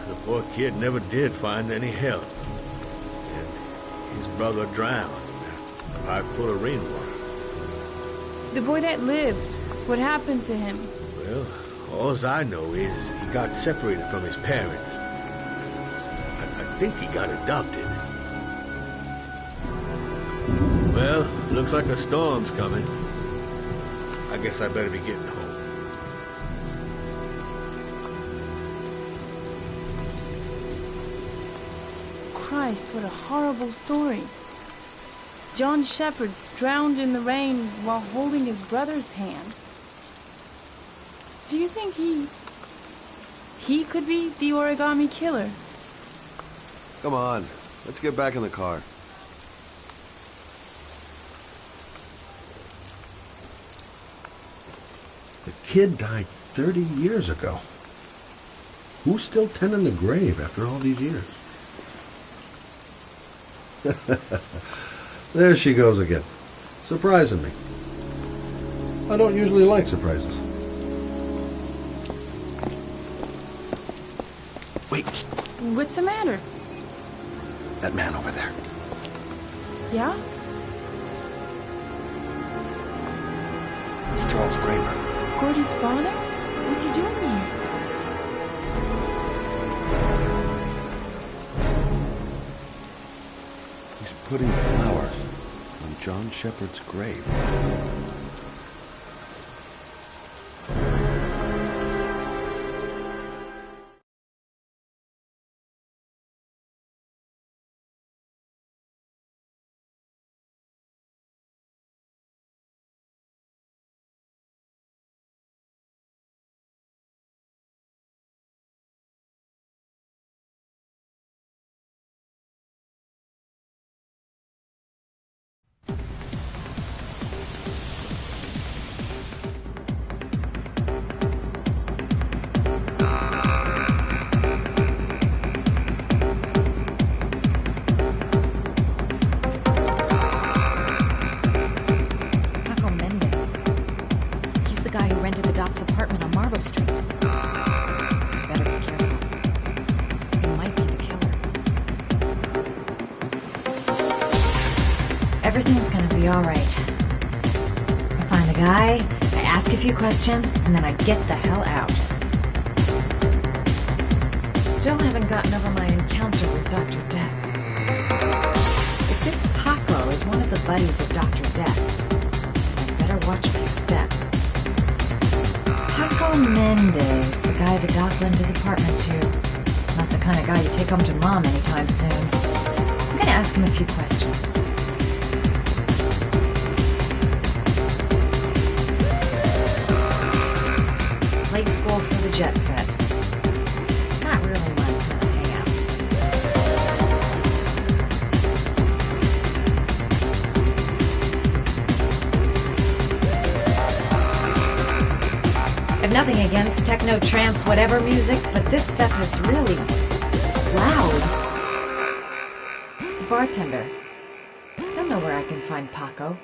the poor kid never did find any help. And his brother drowned in a pipe full of rainwater. The boy that lived, what happened to him? Well, all I know is he got separated from his parents. I think he got adopted. Well, looks like a storm's coming. I guess I better be getting home. Christ, what a horrible story. John Shepherd drowned in the rain while holding his brother's hand. Do you think he could be the origami killer? Come on, let's get back in the car. The kid died 30 years ago. Who's still tending the grave after all these years? There she goes again. Surprising me. I don't usually like surprises. Wait, What's the matter? that man over there. Yeah? It's Charles Kramer. Gordy's father? What's he doing here? He's putting flowers on John Shepard's grave. Everything's gonna be alright. I find the guy, I ask a few questions, and then I get the hell out. Still haven't gotten over my encounter with Dr. Death. If this Paco is one of the buddies of Dr. Death, I'd better watch my step. Paco Mendez, the guy the doc lent his apartment to. Not the kind of guy you take home to Mom anytime soon. I'm gonna ask him a few questions. Play school for the jet set. Not really my kind of hangout. I've nothing against techno, trance, whatever music, but this stuff is really loud. The bartender. I don't know where I can find Paco.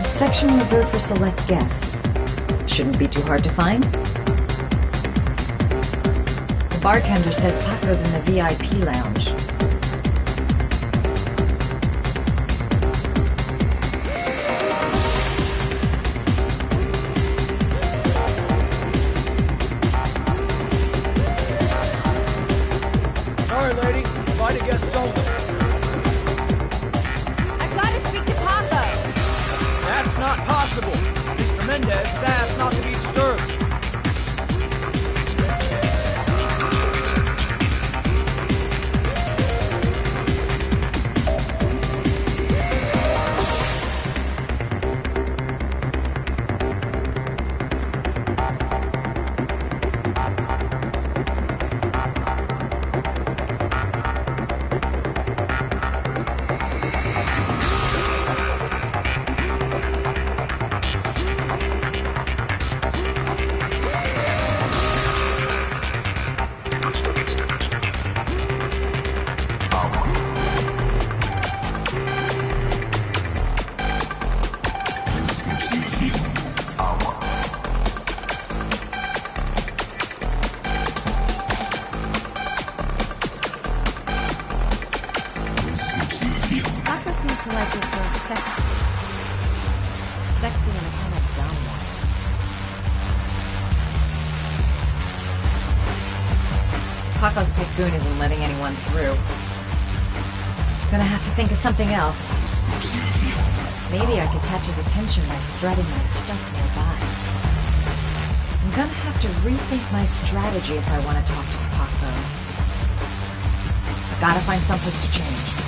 Section reserved for select guests. Shouldn't be too hard to find. The bartender says Paco's in the VIP lounge. Sorry, lady. Invited guests only. I've got to speak to Paco. That's not possible. Mr. Mendez has asked not to be disturbed. Sexy in a kind of dumb way. Paco's Pacoon isn't letting anyone through. Gonna have to think of something else. Maybe I could catch his attention by strutting my stuff nearby. I'm gonna have to rethink my strategy if I want to talk to Paco. I gotta find someplace to change.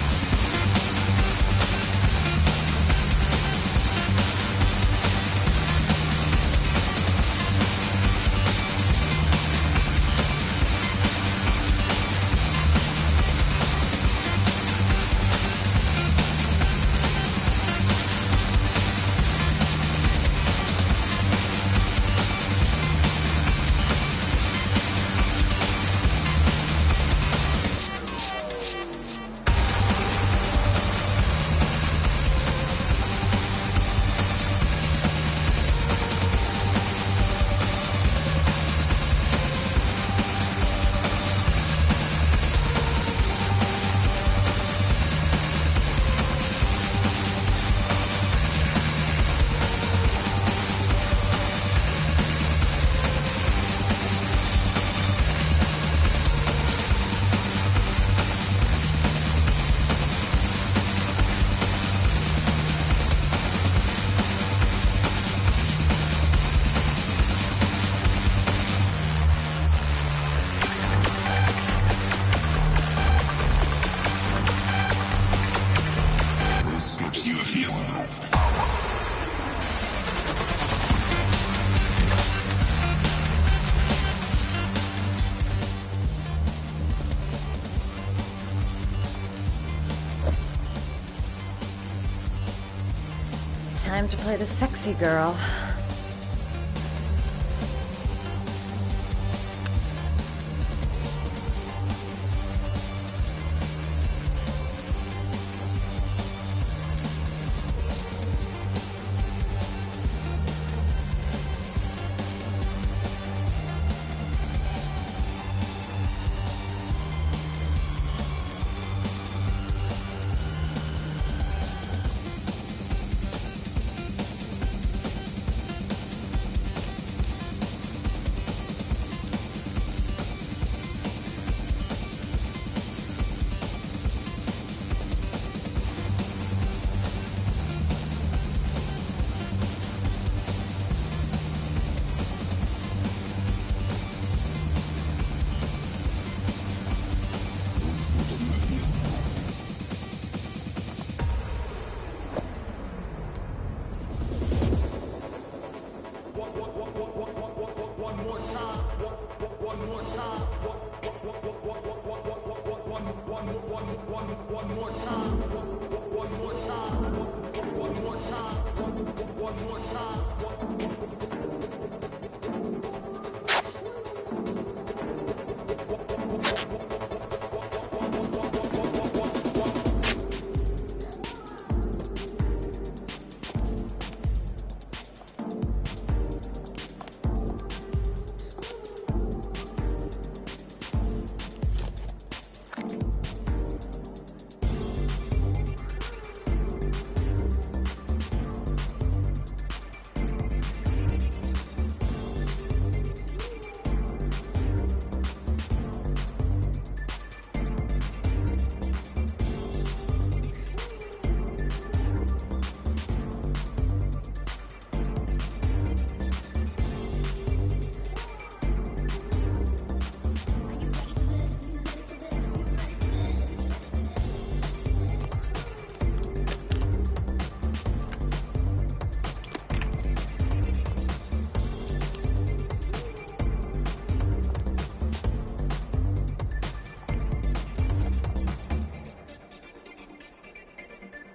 Time to play the sexy girl.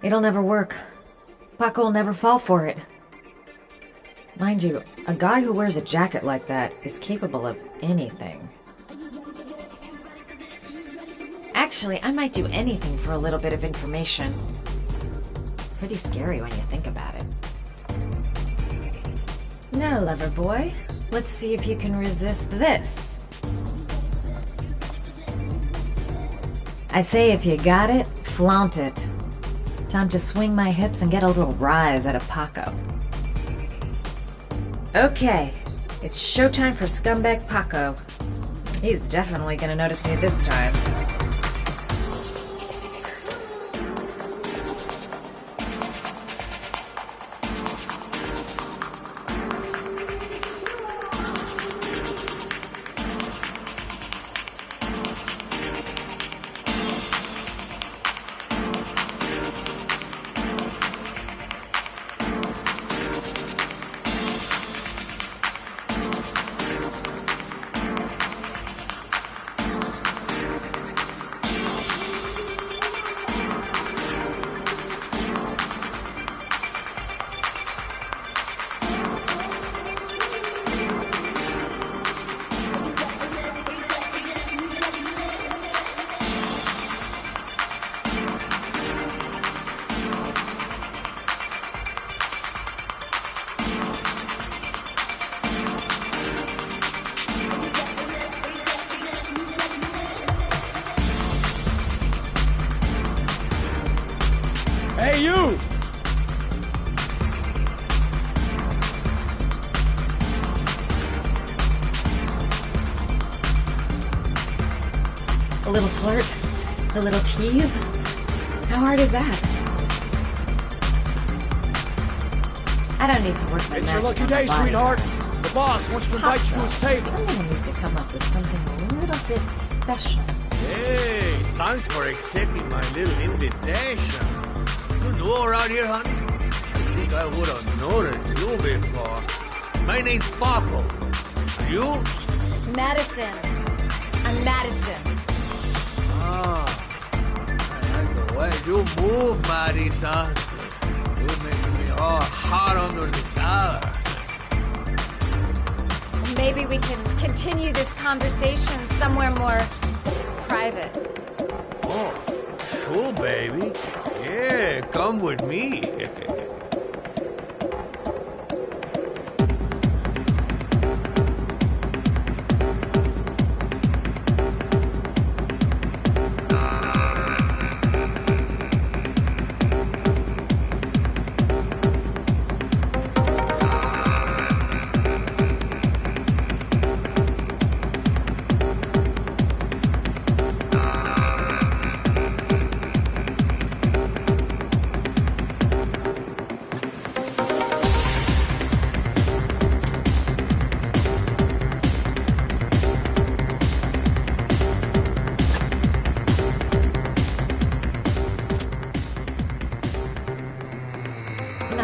It'll never work. Paco will never fall for it. Mind you, a guy who wears a jacket like that is capable of anything. Actually, I might do anything for a little bit of information. Pretty scary when you think about it. Now, lover boy, let's see if you can resist this. I say if you got it, flaunt it. Time to swing my hips and get a little rise out of Paco. Okay, it's showtime for scumbag Paco. He's definitely gonna notice me this time. Hey, you! A little flirt? A little tease? How hard is that? I don't need to work my It's magic your lucky on my day, body. sweetheart. The boss wants to invite you to his table. I'm gonna need to come up with something a little bit special. Hey, thanks for accepting my little invitation. You new around here, honey? I think I would have noticed you before. My name's Paco. And you? Madison. I'm Madison. Ah, I like the way you move, Madison. You're making me all hot under the collar. Maybe we can continue this conversation somewhere more private. Oh, cool, baby. Yeah, come with me.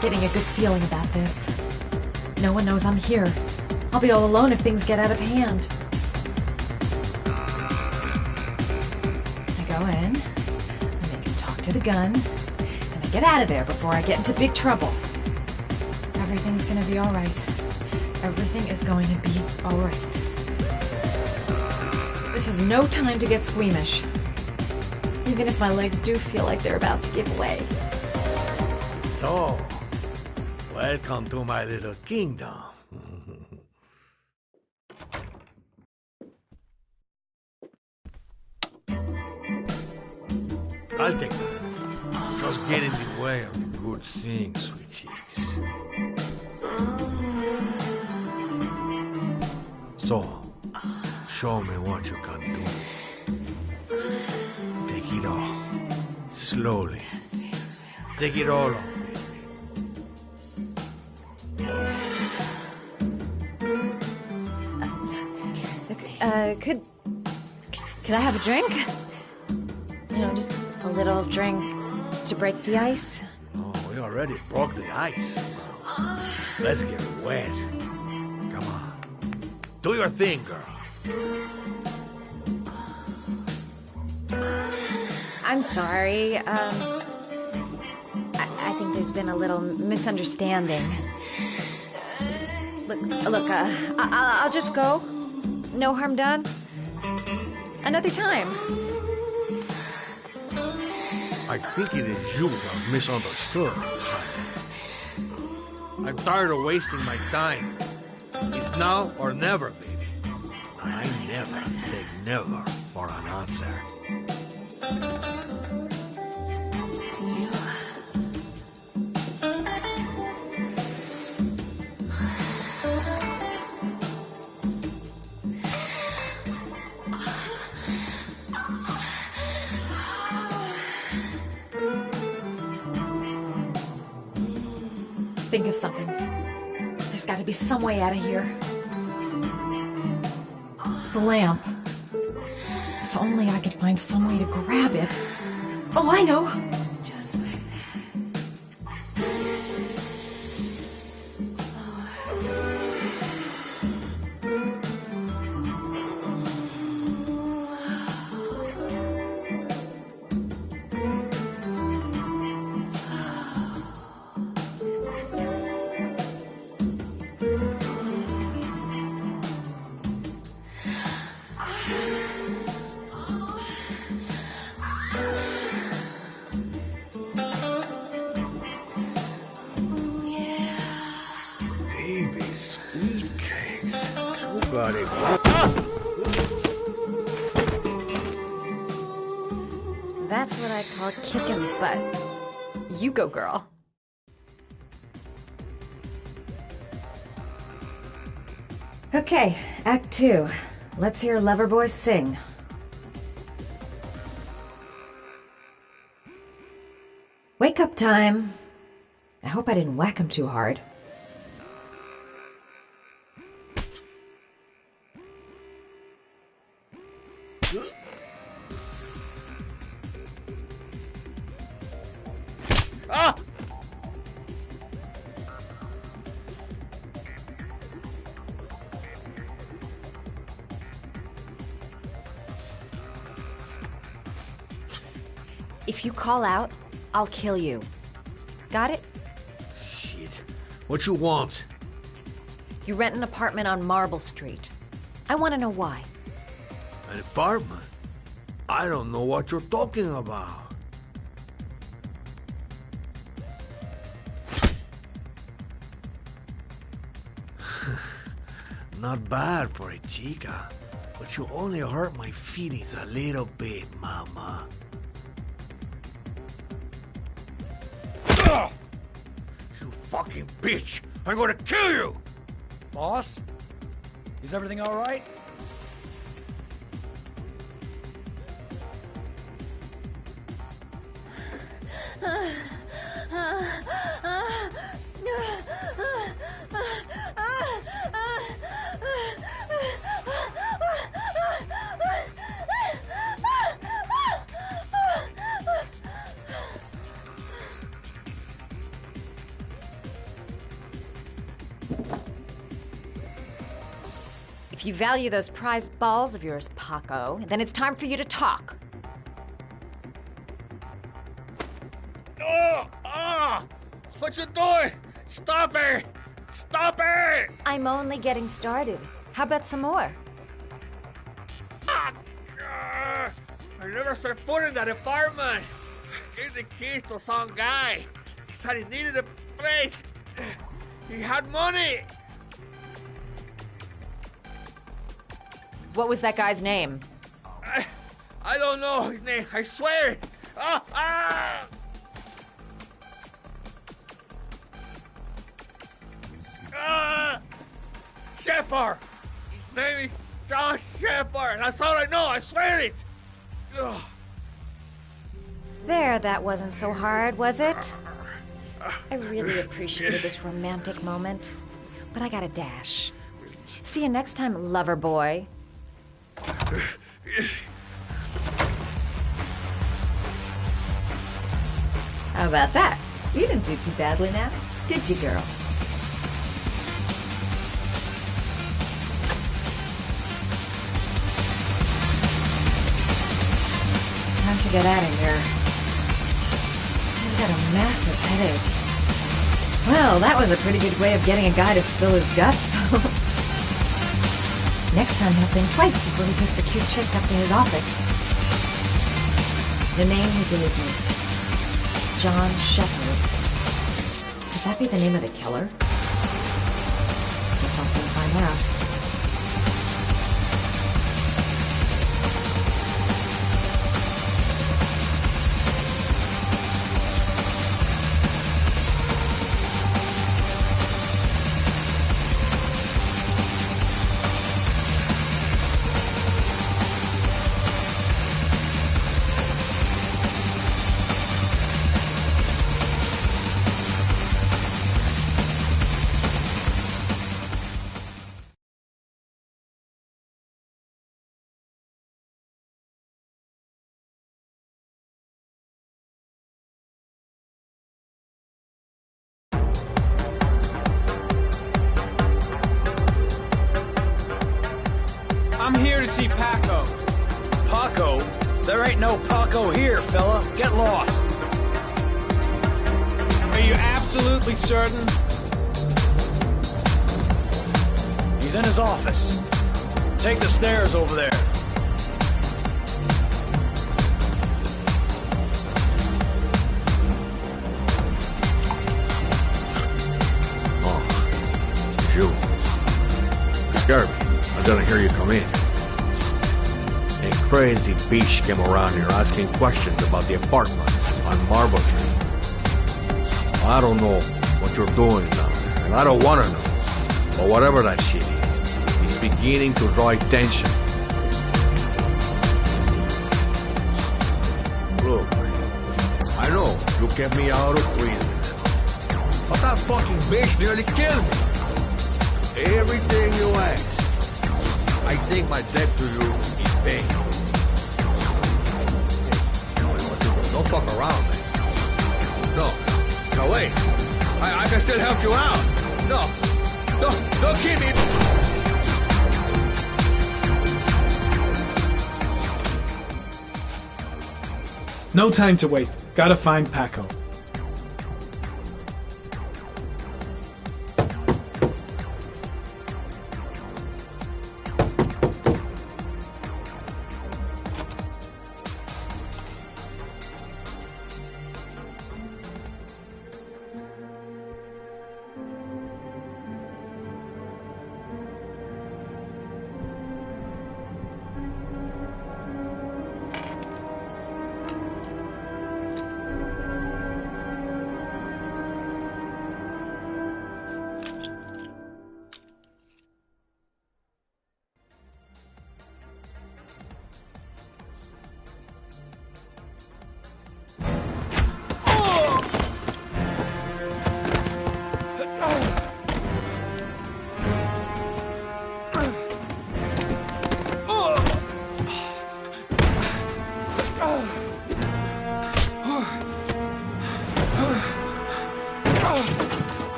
Getting a good feeling about this. No one knows I'm here. I'll be all alone if things get out of hand. I go in, I make him talk to the gun, and I get out of there before I get into big trouble. Everything's gonna be alright. Everything is going to be alright. This is no time to get squeamish. Even if my legs do feel like they're about to give way. So, welcome to my little kingdom. I'll take that. Just get in the way of the good things, sweet cheeks. So, show me what you can do. Take it all. Slowly. Take it all on. Could I have a drink? You know, just a little drink to break the ice. Oh, we already broke the ice. Let's get wet. Come on. Do your thing, girl. I'm sorry. I think there's been a little misunderstanding. Look, I'll just go. No harm done. Another time. I think it is you that are misunderstood. I'm tired of wasting my time. It's now or never, baby. I never take never for an answer. think of something. There's got to be some way out of here. The lamp. If only I could find some way to grab it. Oh, I know! Just like Baby sweet cakes. Nobody. That's what I call kicking butt. You go, girl. Okay, Act 2. Let's hear Loverboy sing. Wake up time. I hope I didn't whack him too hard. Ah! If you call out, I'll kill you. Got it? Shit. What you want? You rent an apartment on Marble Street. I want to know why. An apartment? I don't know what you're talking about. Not bad for a chica, but you only hurt my feelings a little bit, mama. Ugh! You fucking bitch! I'm gonna kill you! Boss? Is everything all right? If you value those prized balls of yours, Paco, then it's time for you to talk. Oh! Ah! What you doing? Stop it! Stop it! I'm only getting started. How about some more? Ah! I never set foot in that apartment. I gave the keys to some guy. He said he needed a place. He had money. What was that guy's name? I don't know his name. I swear. Ah! Ah! Ah! Shepard! His name is John Shepard. That's all I know. I swear it. Ugh. There, that wasn't so hard, was it? I really appreciated this romantic moment, but I gotta dash. See you next time, lover boy. How about that? You didn't do too badly now, did you, girl? Time to get out of here. I've got a massive headache. Well, that was a pretty good way of getting a guy to spill his guts. Next time he'll think twice before he takes a cute chick up to his office. The name he gave me. John Shepard. Could that be the name of the killer? Guess I'll soon find out. Paco. There ain't no Paco here, fella. Get lost. Are you absolutely certain? He's in his office. Take the stairs over there. You. Scared me. I didn't hear you come in. A crazy bitch came around here asking questions about the apartment on Marble Street. I don't know what you're doing now, and I don't want to know. But whatever that shit is, it's beginning to draw attention. Look, I know you kept me out of prison, but that fucking bitch nearly killed me. Everything you ask, I think my debt to you is paid. Don't fuck around, man. No, wait. I can still help you out. Don't keep me. No time to waste. Gotta find Paco.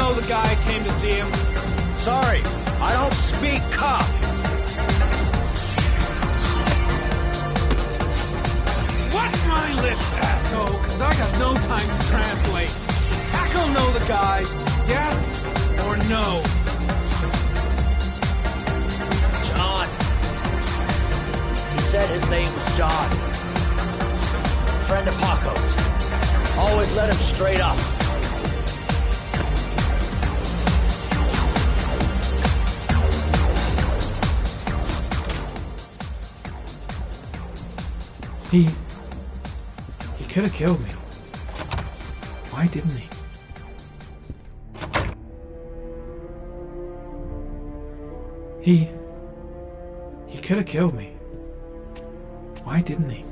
The guy came to see him. Sorry, I don't speak cop. What's my list, asshole? Cause I got no time to translate. Paco know the guy. Yes or no? John. He said his name was John. Friend of Paco's. Always let him straight up. He could have killed me. Why didn't he? He could have killed me. Why didn't he?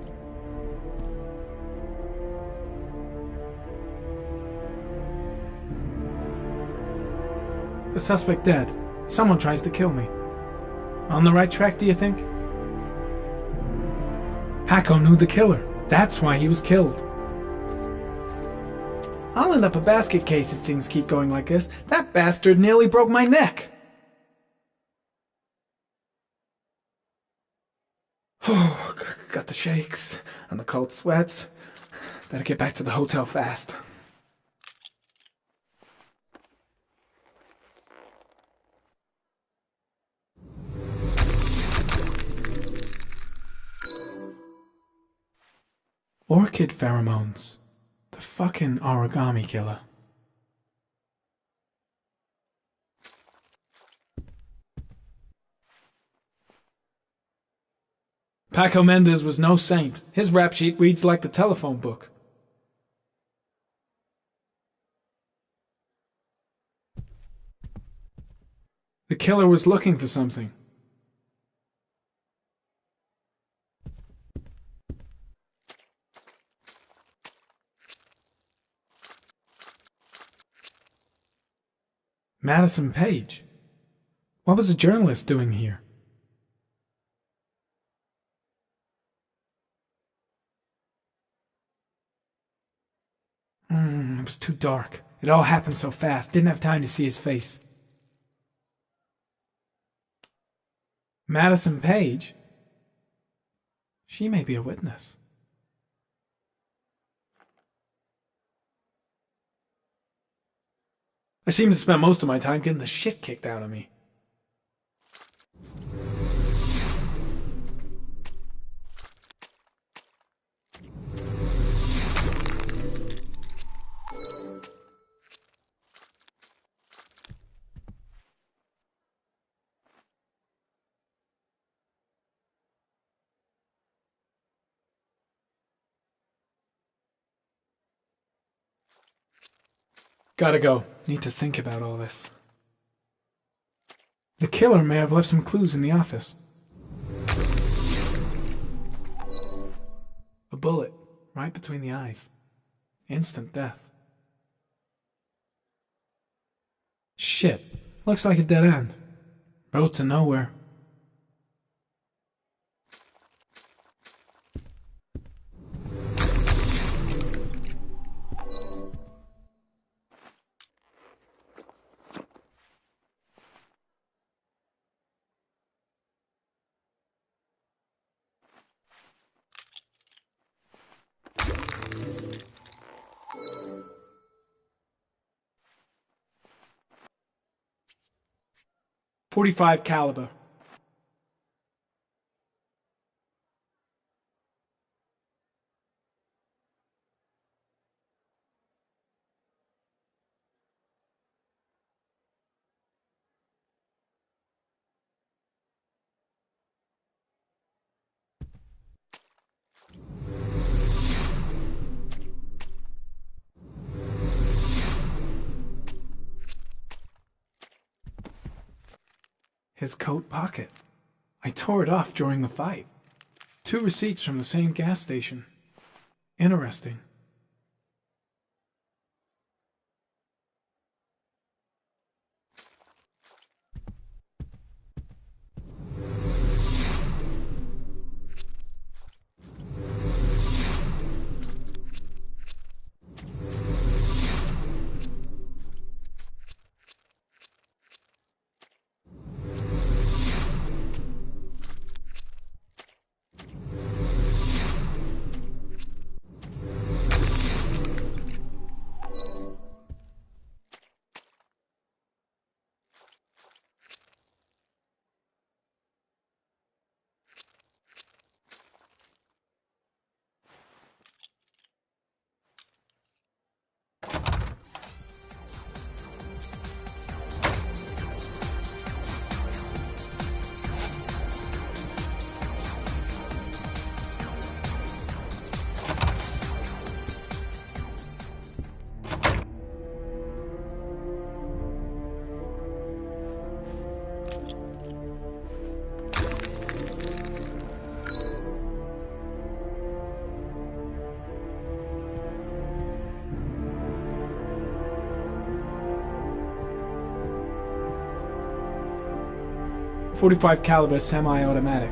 The suspect dead. Someone tries to kill me. On the right track, do you think? Paco knew the killer. That's why he was killed. I'll end up a basket case if things keep going like this. That bastard nearly broke my neck. Oh, got the shakes and the cold sweats. Better get back to the hotel fast. Orchid pheromones. The fucking origami killer. Paco Mendez was no saint. His rap sheet reads like the telephone book. The killer was looking for something. Madison Page. What was a journalist doing here? It was too dark. It all happened so fast. Didn't have time to see his face. Madison Page? She may be a witness. I seem to spend most of my time getting the shit kicked out of me. Gotta go. Need to think about all this. The killer may have left some clues in the office. A bullet, right between the eyes. Instant death. Shit. Looks like a dead end. Road to nowhere. .45 caliber. His coat pocket. I tore it off during the fight. 2 receipts from the same gas station. Interesting. .45 caliber semi-automatic.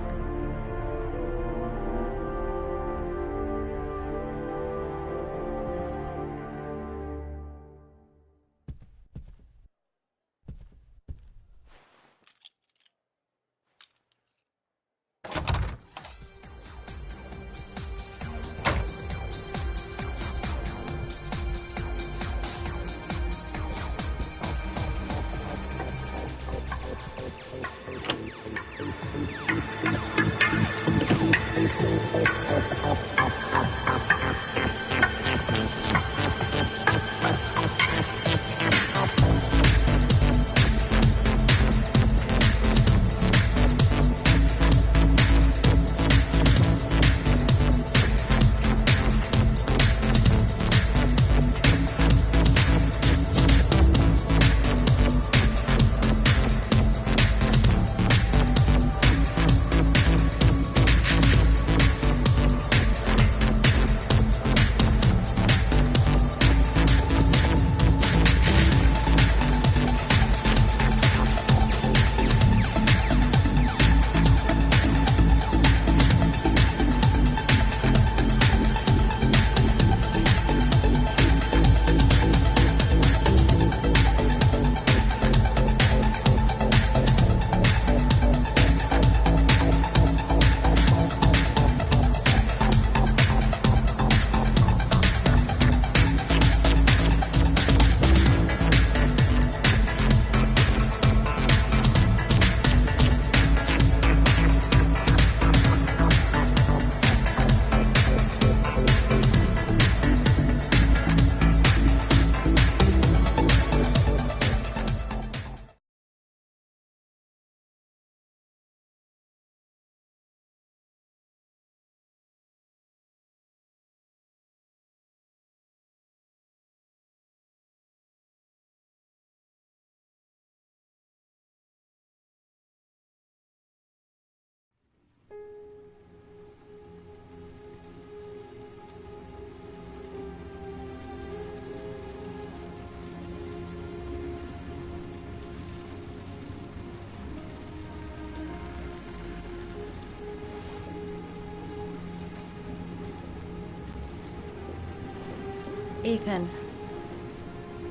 Ethan,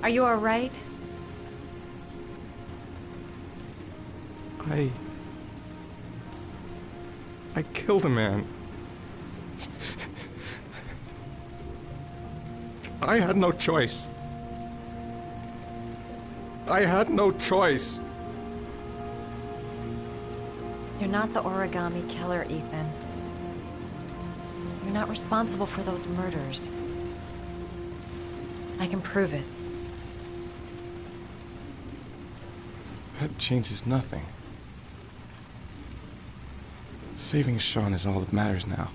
are you all right? I killed a man. I had no choice. I had no choice. You're not the origami killer, Ethan. You're not responsible for those murders. I can prove it. That changes nothing. Saving Sean is all that matters now.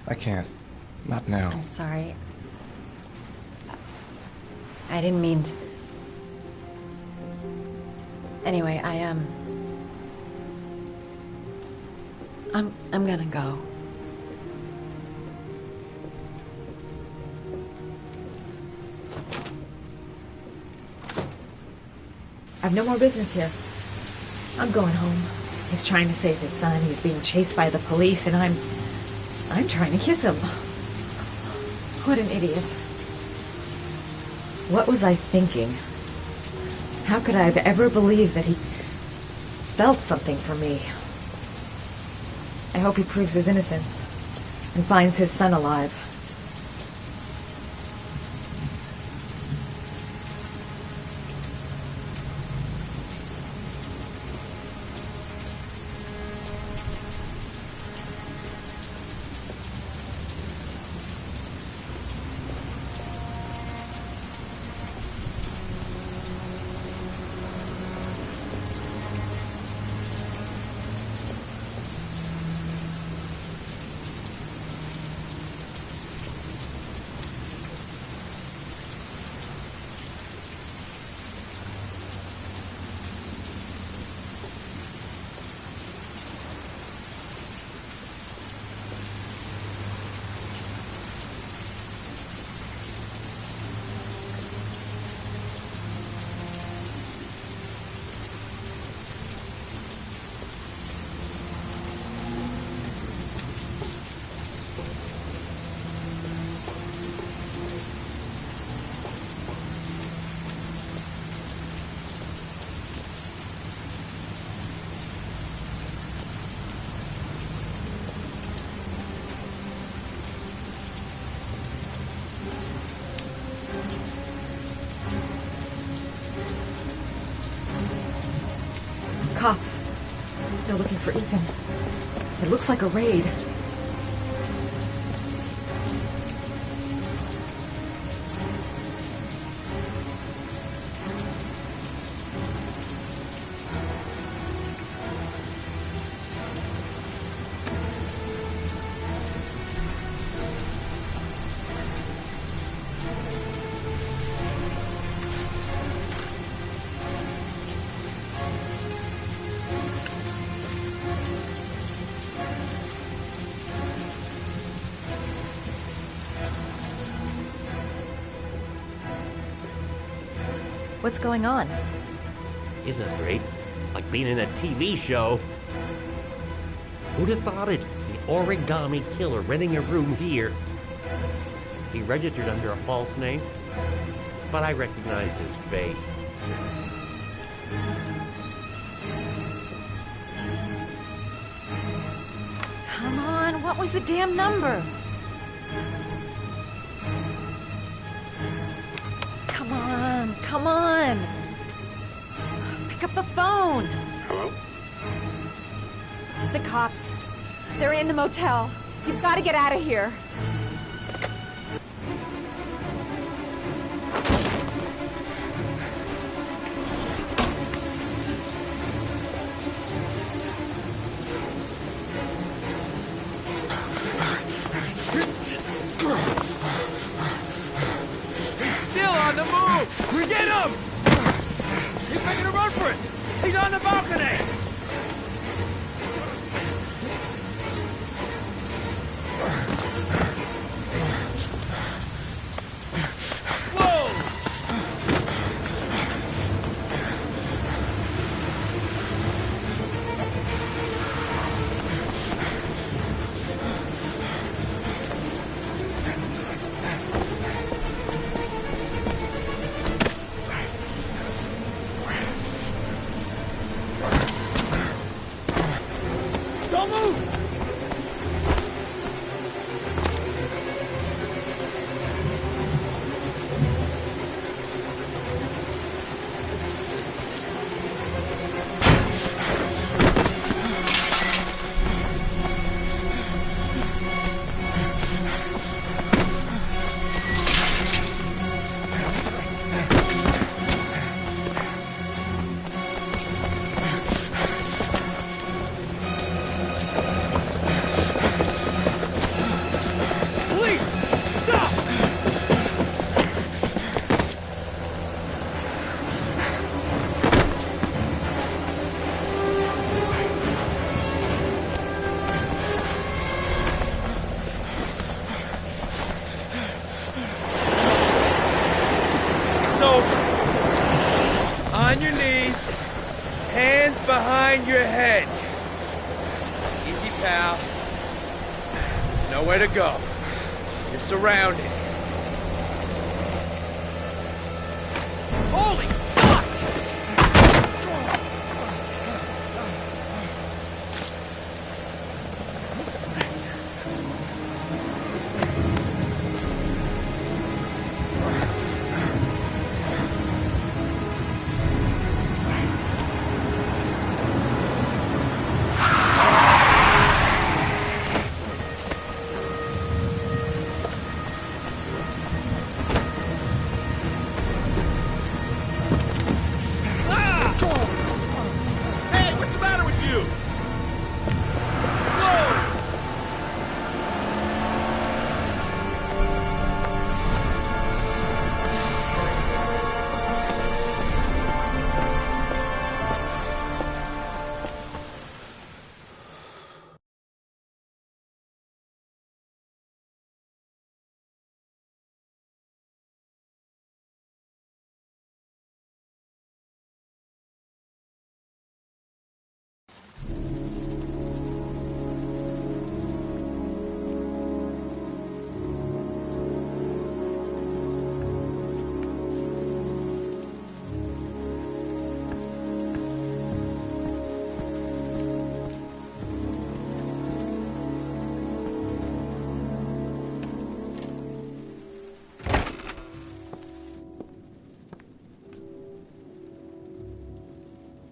I can't. Not now. I'm sorry. I didn't mean to. Anyway, I'm gonna go. I've no more business here. I'm going home. He's trying to save his son. He's being chased by the police, and I'm trying to kiss him. What an idiot. What was I thinking? How could I have ever believed that he felt something for me? I hope he proves his innocence and finds his son alive. Cops. They're looking for Ethan. It looks like a raid. What's going on? Isn't this great? Like being in a TV show. Who'd have thought it? The origami killer renting a room here. He registered under a false name, but I recognized his face. Come on, what was the damn number? Come on! Pick up the phone! Hello? The cops. They're in the motel. You've got to get out of here. Run for it! He's on the balcony! On your knees, hands behind your head. Easy, pal. Nowhere to go. You're surrounded. Holy fuck!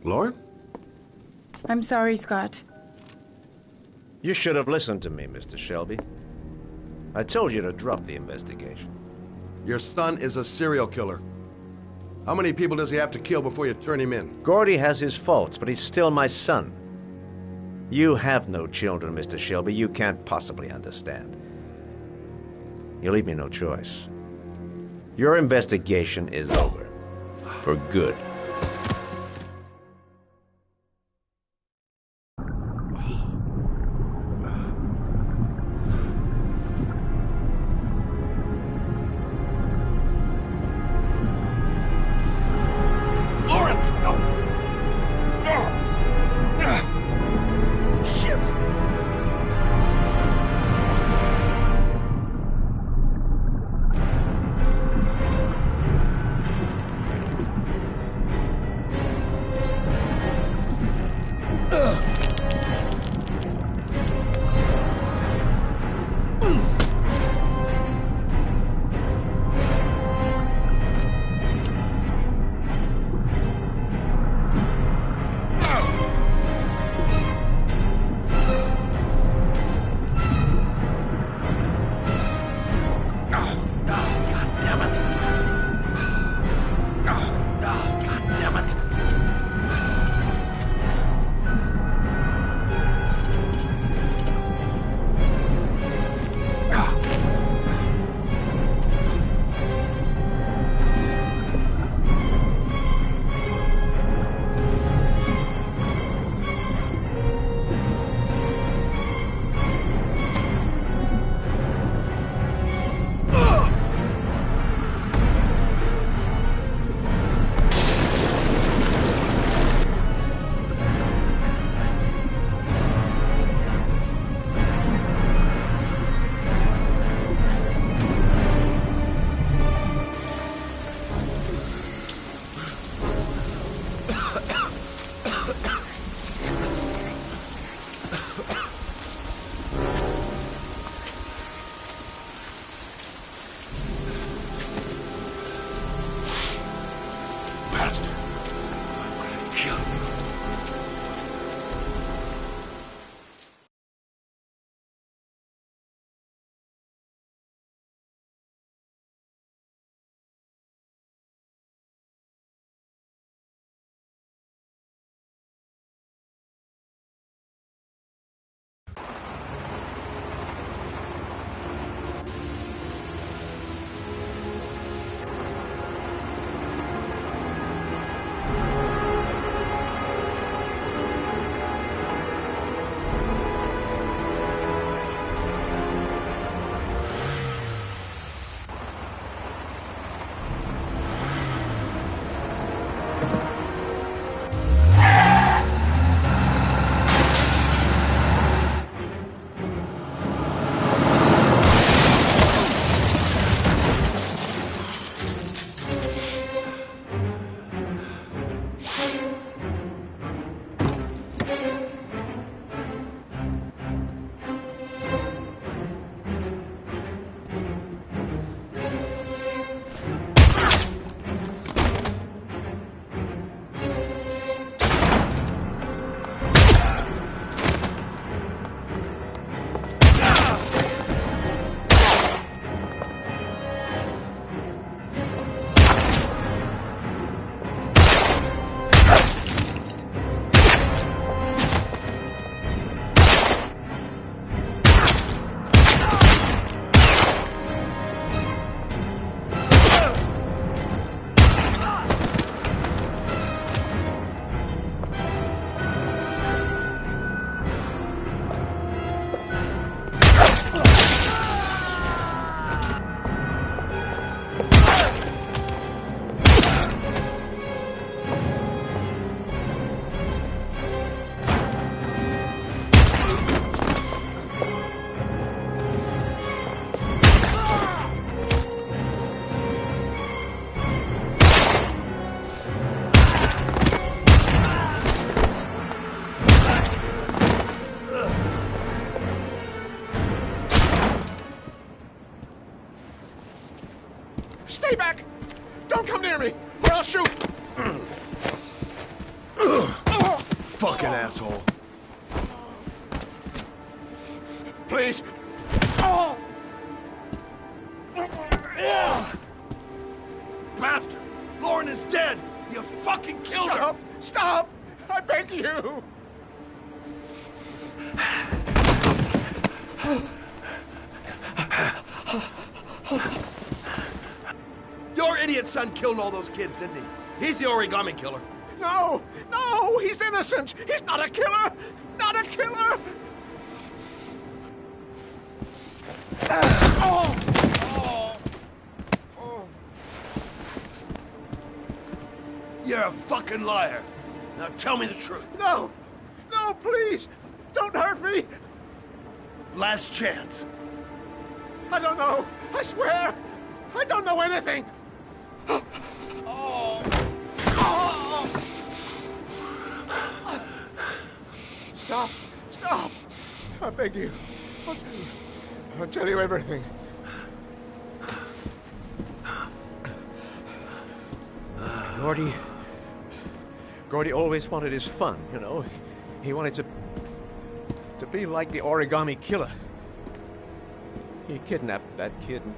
Lord? I'm sorry, Scott. You should have listened to me, Mr. Shelby. I told you to drop the investigation. Your son is a serial killer. How many people does he have to kill before you turn him in? Gordy has his faults, but he's still my son. You have no children, Mr. Shelby. You can't possibly understand. You leave me no choice. Your investigation is over. For good. fucking asshole. Please. Oh! Bastard! Lauren is dead! You fucking killed her! Stop! I beg you! Your idiot son killed all those kids, didn't he? He's the origami killer. No! No! He's innocent! He's not a killer! Not a killer! Oh! Oh! Oh! You're a fucking liar. Now tell me the truth. No! No, please! Don't hurt me! Last chance. I don't know. I swear. I don't know anything. Oh. Oh. Stop. Stop. I beg you. I'll tell you. I'll tell you everything. Gordy always wanted his fun, you know. He wanted to be like the origami killer. He kidnapped that kid and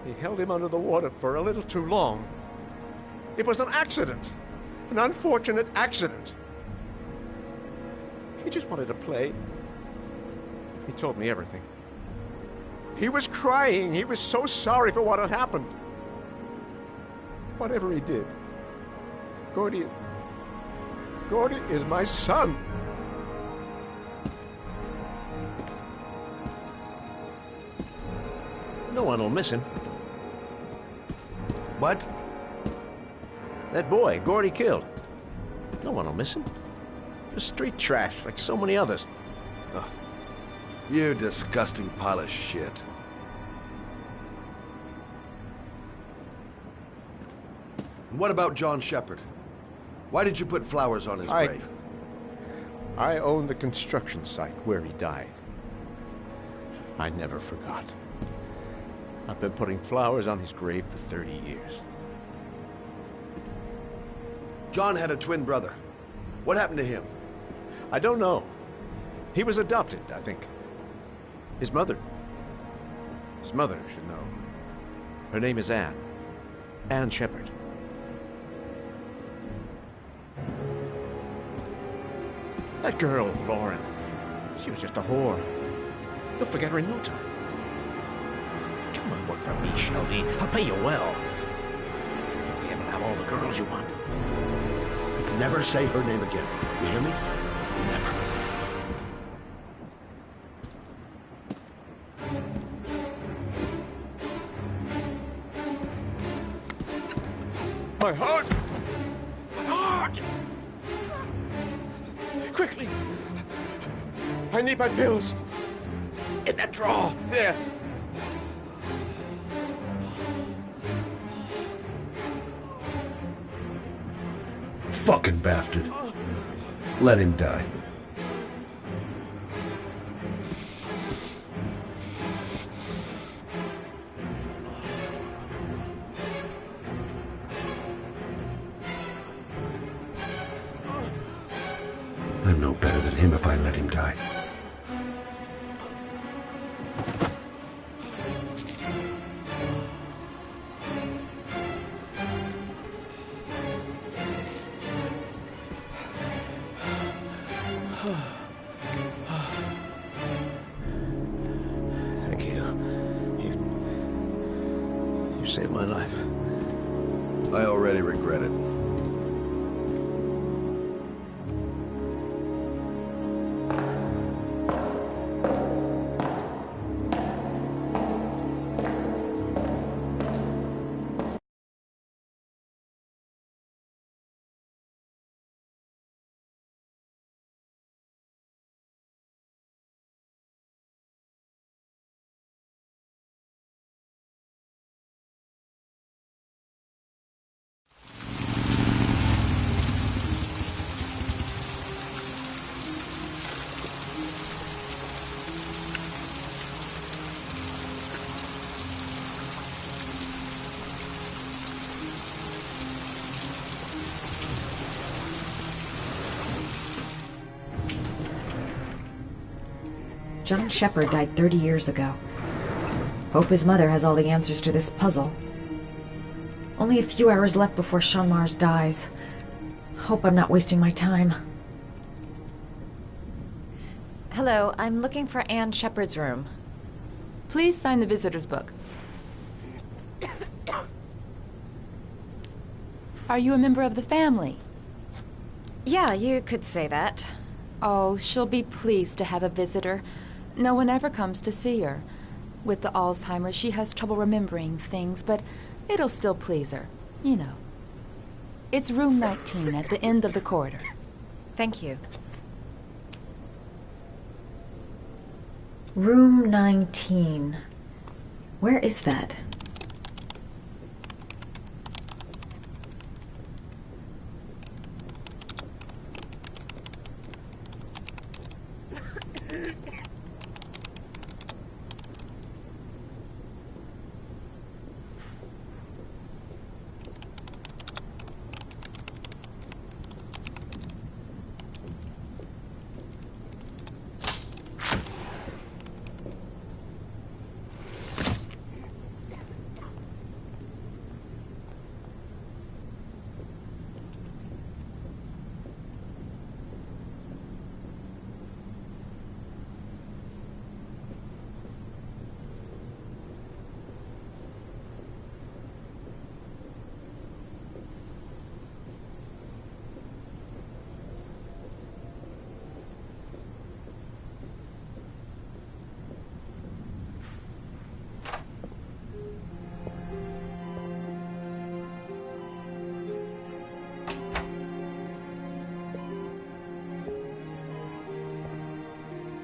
he held him under the water for a little too long. It was an accident. An unfortunate accident. He just wanted to play. He told me everything. He was crying. He was so sorry for what had happened. Whatever he did, Gordy is my son. No one will miss him. What? That boy, Gordy killed. No one will miss him. Just street trash, like so many others. Oh, you disgusting pile of shit. And what about John Shepard? Why did you put flowers on his grave? I own the construction site where he died. I never forgot. I've been putting flowers on his grave for 30 years. John had a twin brother. What happened to him? I don't know. He was adopted, I think. His mother should know. Her name is Anne. Anne Shepard. That girl, Lauren, she was just a whore. You'll forget her in no time. Come on, work for me, Shelby. I'll pay you well. You'll be able to have all the girls you want. Never say her name again. You hear me? Never. My heart! My heart! Quickly! I need my pills. In that drawer. There. Fucking bastard. Let him die. I'm no better than him if I let him die. Thank you. You saved my life. I already regret it. John Shepard died 30 years ago. Hope his mother has all the answers to this puzzle. Only a few hours left before Sean Mars dies. Hope I'm not wasting my time. Hello, I'm looking for Anne Shepard's room. Please sign the visitor's book. Are you a member of the family? Yeah, you could say that. Oh, she'll be pleased to have a visitor. No one ever comes to see her. With the Alzheimer's, she has trouble remembering things, but it'll still please her. You know. It's room 19 at the end of the corridor. Thank you. Room 19. Where is that?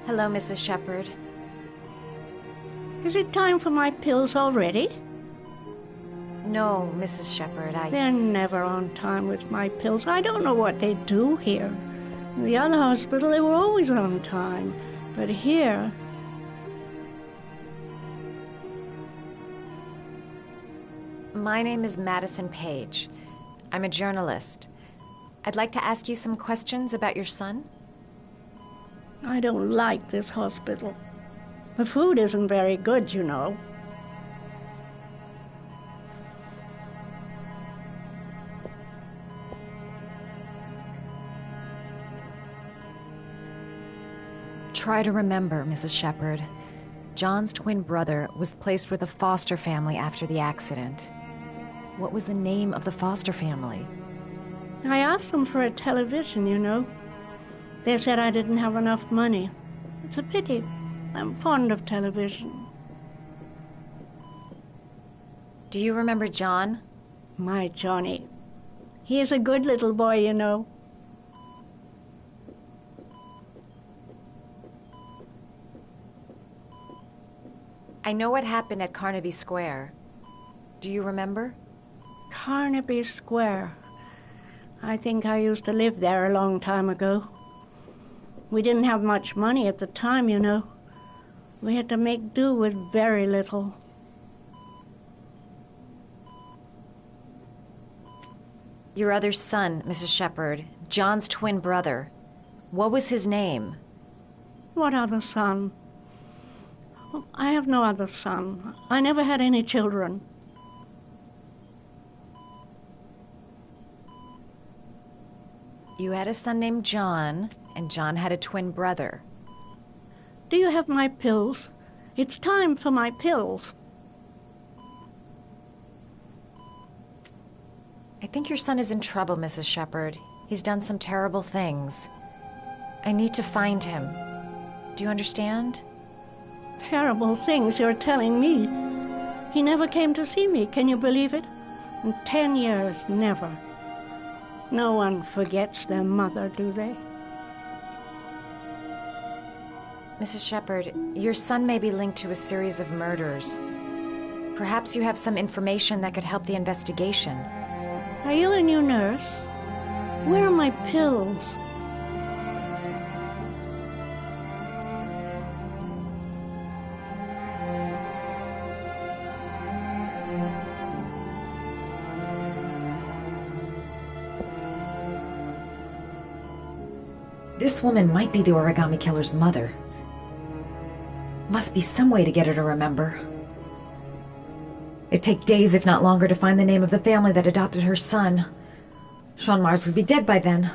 Hello, Mrs. Shepard. Is it time for my pills already? No, Mrs. Shepard, They're never on time with my pills. I don't know what they do here. In the other hospital, they were always on time. But here... My name is Madison Page. I'm a journalist. I'd like to ask you some questions about your son. I don't like this hospital. The food isn't very good, you know. Try to remember, Mrs. Shepard. John's twin brother was placed with a foster family after the accident. What was the name of the foster family? I asked them for a television, you know. They said I didn't have enough money. It's a pity. I'm fond of television. Do you remember John? My Johnny. He is a good little boy, you know. I know what happened at Carnaby Square. Do you remember? Carnaby Square. I think I used to live there a long time ago. We didn't have much money at the time, you know. We had to make do with very little. Your other son, Mrs. Shepard, John's twin brother. What was his name? What other son? I have no other son. I never had any children. You had a son named John, and John had a twin brother. Do you have my pills? It's time for my pills. I think your son is in trouble, Mrs. Shepard. He's done some terrible things. I need to find him. Do you understand? Terrible things you're telling me. He never came to see me, can you believe it? In 10 years, never. No one forgets their mother, do they? Mrs. Shepard, your son may be linked to a series of murders. Perhaps you have some information that could help the investigation. Are you a new nurse? Where are my pills? This woman might be the origami killer's mother. Must be some way to get her to remember. It'd take days, if not longer, to find the name of the family that adopted her son. Sean Mars would be dead by then.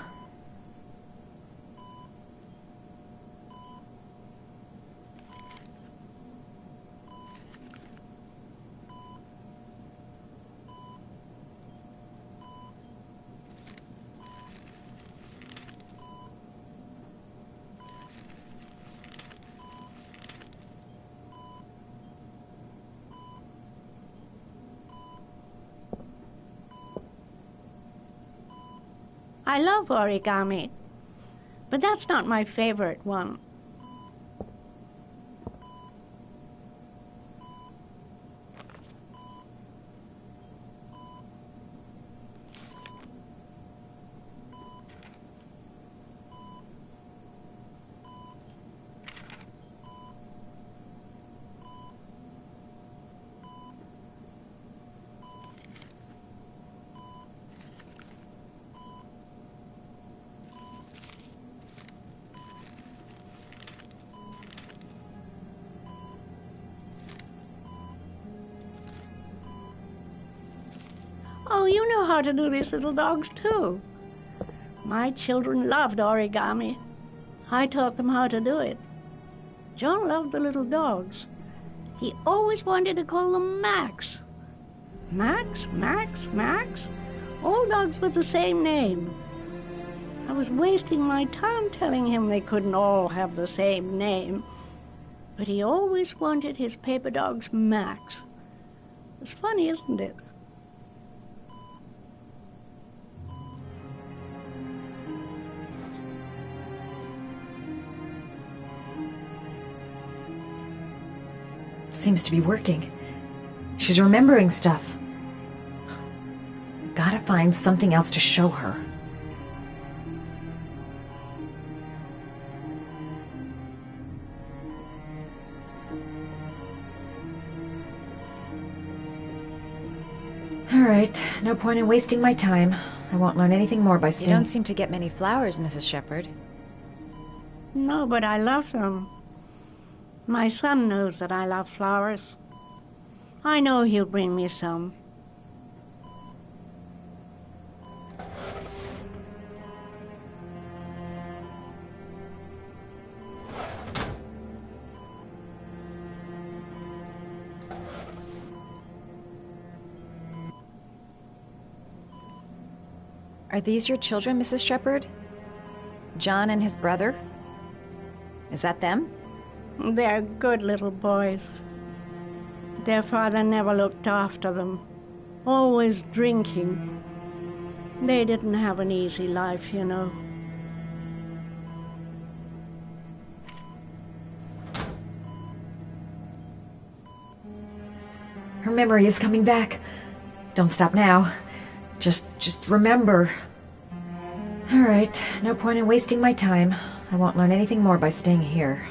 I love origami, but that's not my favorite one. Oh, you know how to do these little dogs, too. My children loved origami. I taught them how to do it. John loved the little dogs. He always wanted to call them Max. Max, Max, Max? All dogs with the same name. I was wasting my time telling him they couldn't all have the same name. But he always wanted his paper dogs Max. It's funny, isn't it? Seems to be working. She's remembering stuff. Gotta find something else to show her. All right, no point in wasting my time. I won't learn anything more by staying. You don't seem to get many flowers, Mrs. Shepherd. No, but I love them. My son knows that I love flowers. I know he'll bring me some. Are these your children, Mrs. Shepherd? John and his brother? Is that them? They're good little boys. Their father never looked after them, always drinking. They didn't have an easy life, you know. Her memory is coming back. Don't stop now. Just remember. All right, no point in wasting my time. I won't learn anything more by staying here.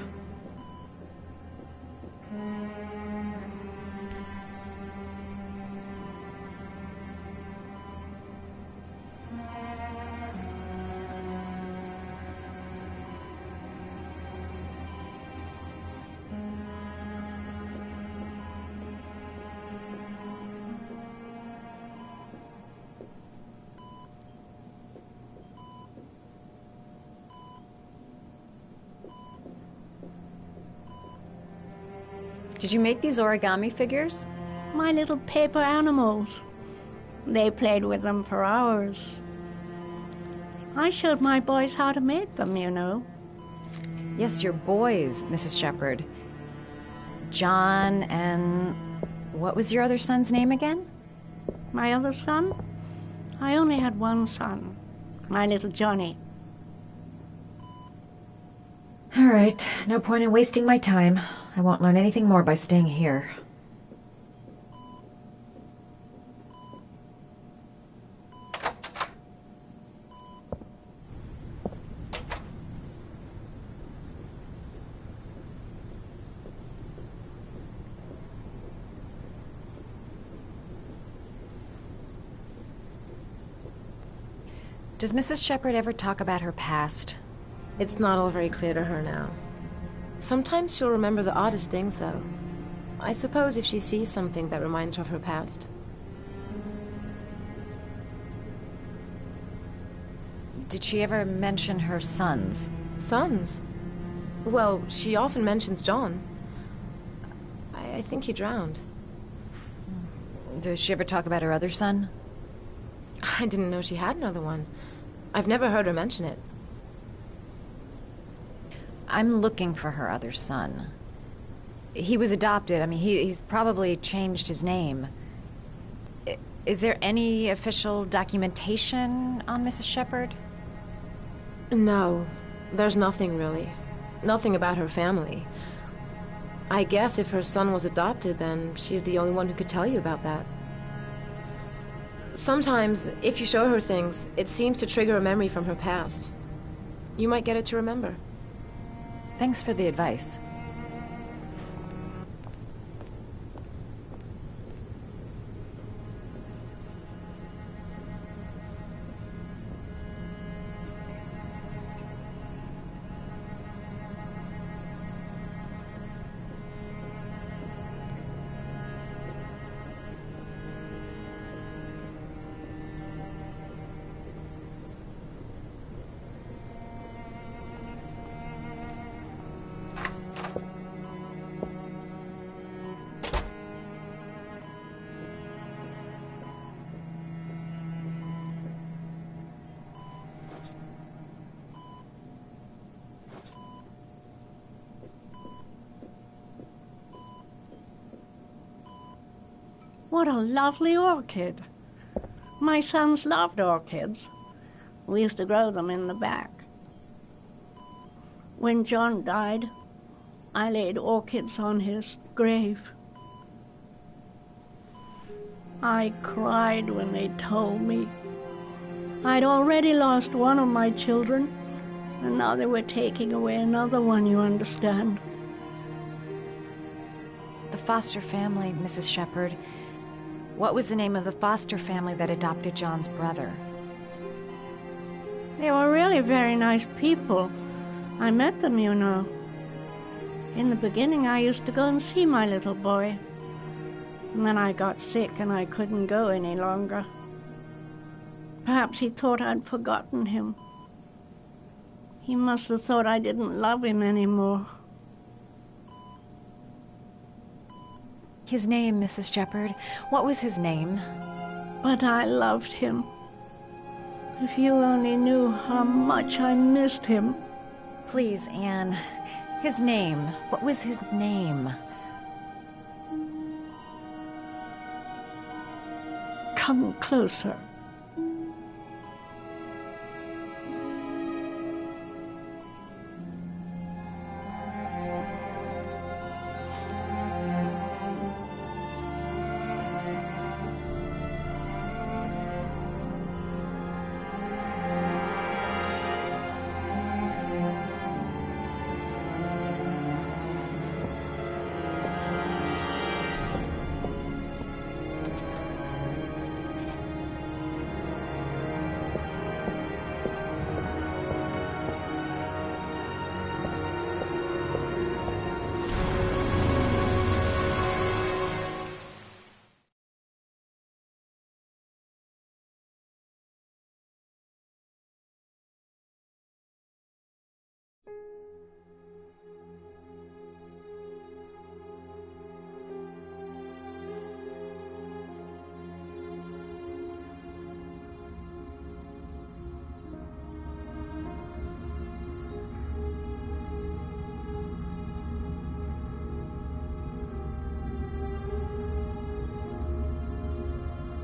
Did you make these origami figures? My little paper animals. They played with them for hours. I showed my boys how to make them, you know. Yes, your boys, Mrs. Shepherd. John and... what was your other son's name again? My other son? I only had one son. My little Johnny. All right, no point in wasting my time. I won't learn anything more by staying here. Does Mrs. Shepherd ever talk about her past? It's not all very clear to her now. Sometimes she'll remember the oddest things, though. I suppose if she sees something that reminds her of her past. Did she ever mention her sons? Sons? Well, she often mentions John. I think he drowned. Does she ever talk about her other son? I didn't know she had another one. I've never heard her mention it. I'm looking for her other son. He was adopted. I mean, he's probably changed his name. Is there any official documentation on Mrs. Shepherd? No, there's nothing really. Nothing about her family. I guess if her son was adopted, then she's the only one who could tell you about that. Sometimes, if you show her things, it seems to trigger a memory from her past. You might get it to remember. Thanks for the advice. What a lovely orchid. My sons loved orchids. We used to grow them in the back. When John died, I laid orchids on his grave. I cried when they told me. I'd already lost one of my children, and now they were taking away another one, you understand. The foster family, Mrs. Shepherd. What was the name of the foster family that adopted John's brother? They were really very nice people. I met them, you know. In the beginning, I used to go and see my little boy. And then I got sick and I couldn't go any longer. Perhaps he thought I'd forgotten him. He must have thought I didn't love him anymore. His name, Mrs. Shepherd. What was his name? But I loved him. If you only knew how much I missed him. Please, Anne. His name. What was his name? Come closer.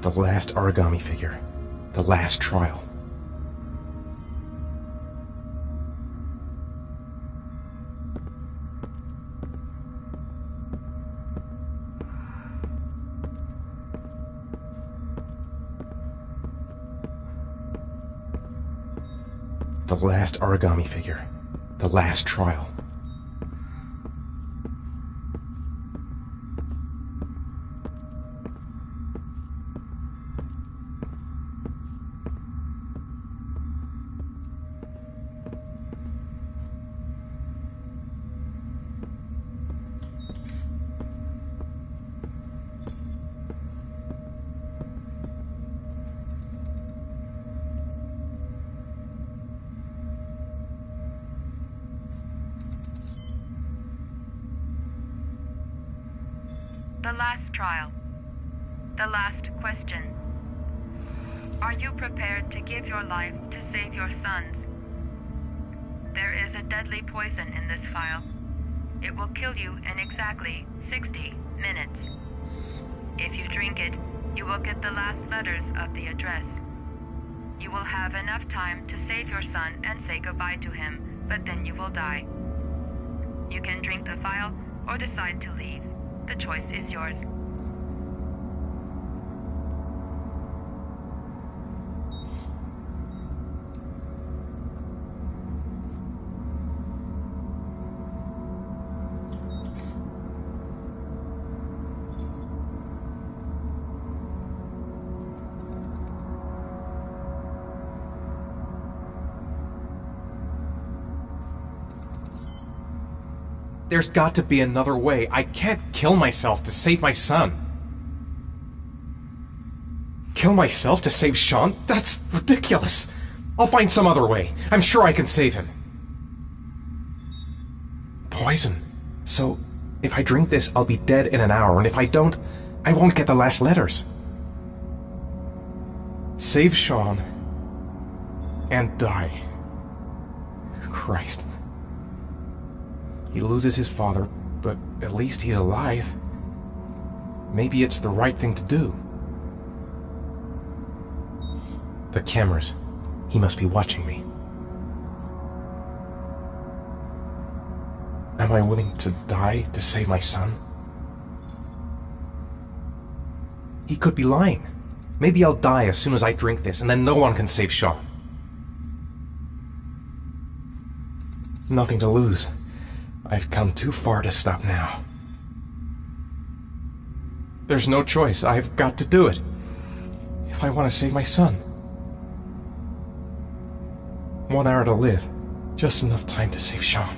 The last origami figure. The last trial. The last origami figure. The last trial. The last trial. The last question. Are you prepared to give your life to save your sons? There is a deadly poison in this file. It will kill you in exactly 60 minutes. If you drink it, you will get the last letters of the address. You will have enough time to save your son and say goodbye to him, but then you will die. You can drink the file or decide to leave. The choice is yours. There's got to be another way. I can't kill myself to save my son. Kill myself to save Sean? That's ridiculous. I'll find some other way. I'm sure I can save him. Poison. So, if I drink this, I'll be dead in an hour, and if I don't, I won't get the last letters. Save Sean and die. Christ. He loses his father, but at least he's alive. Maybe it's the right thing to do. The cameras. He must be watching me. Am I willing to die to save my son? He could be lying. Maybe I'll die as soon as I drink this, and then no one can save Sean. Nothing to lose. I've come too far to stop now. There's no choice. I've got to do it. If I want to save my son. 1 hour to live. Just enough time to save Sean.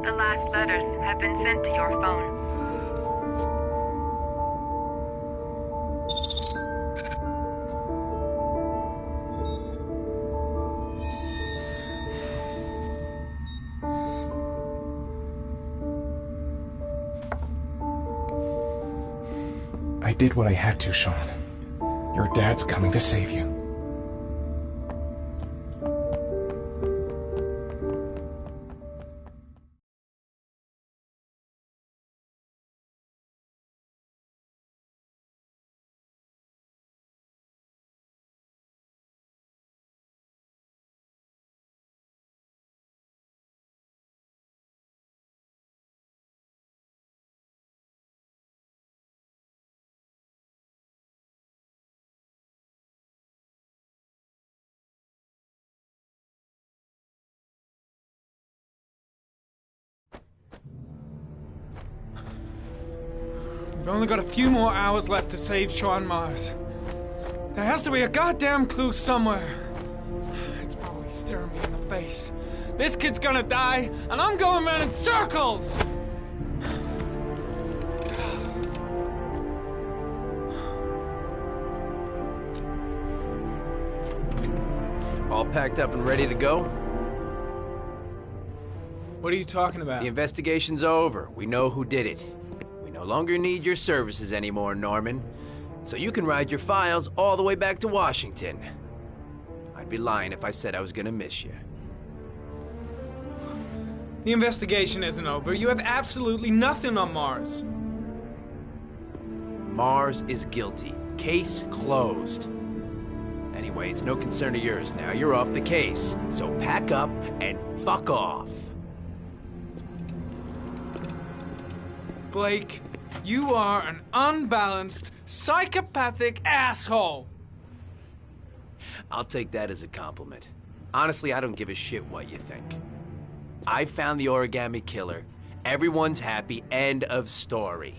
The last letters have been sent to your phone. I did what I had to, Sean. Your dad's coming to save you. We've only got a few more hours left to save Sean Mars. There has to be a goddamn clue somewhere. It's probably staring me in the face. This kid's gonna die, and I'm going around in circles! All packed up and ready to go? What are you talking about? The investigation's over. We know who did it. We no longer need your services anymore, Norman. So you can ride your files all the way back to Washington. I'd be lying if I said I was gonna miss you. The investigation isn't over. You have absolutely nothing on Mars. Mars is guilty. Case closed. Anyway, it's no concern of yours now. You're off the case. So pack up and fuck off. Blake, you are an unbalanced, psychopathic asshole. I'll take that as a compliment. Honestly, I don't give a shit what you think. I found the origami killer. Everyone's happy. End of story.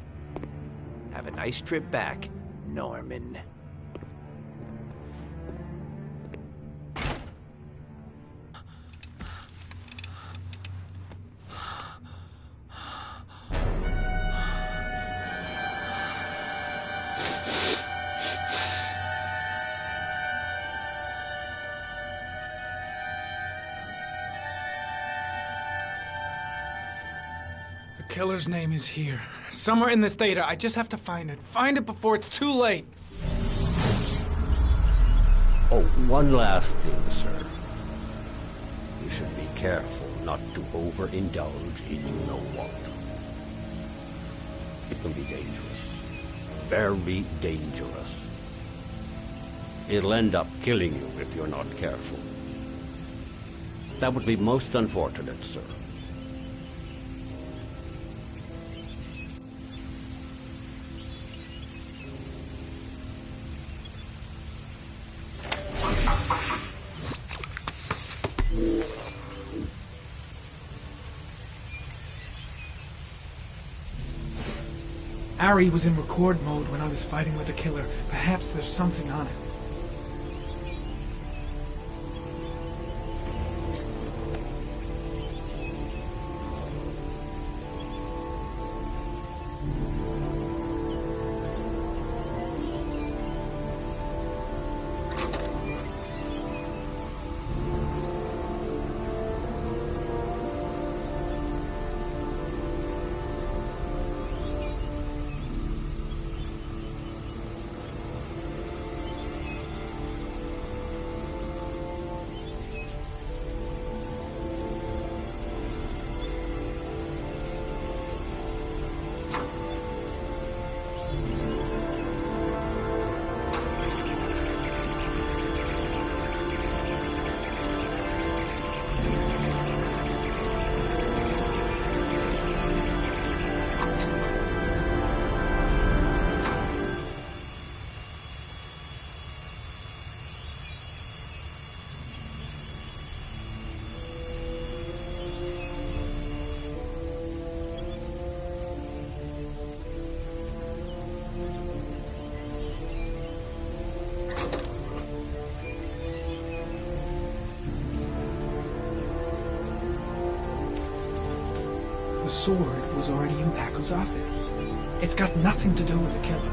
Have a nice trip back, Norman. The killer's name is here. Somewhere in this data. I just have to find it. Find it before it's too late. Oh, one last thing, sir. You should be careful not to overindulge in you-know-what. It can be dangerous. Very dangerous. It'll end up killing you if you're not careful. That would be most unfortunate, sir. Ari was in record mode when I was fighting with the killer. Perhaps there's something on it. The sword was already in Paco's office. It's got nothing to do with the killer.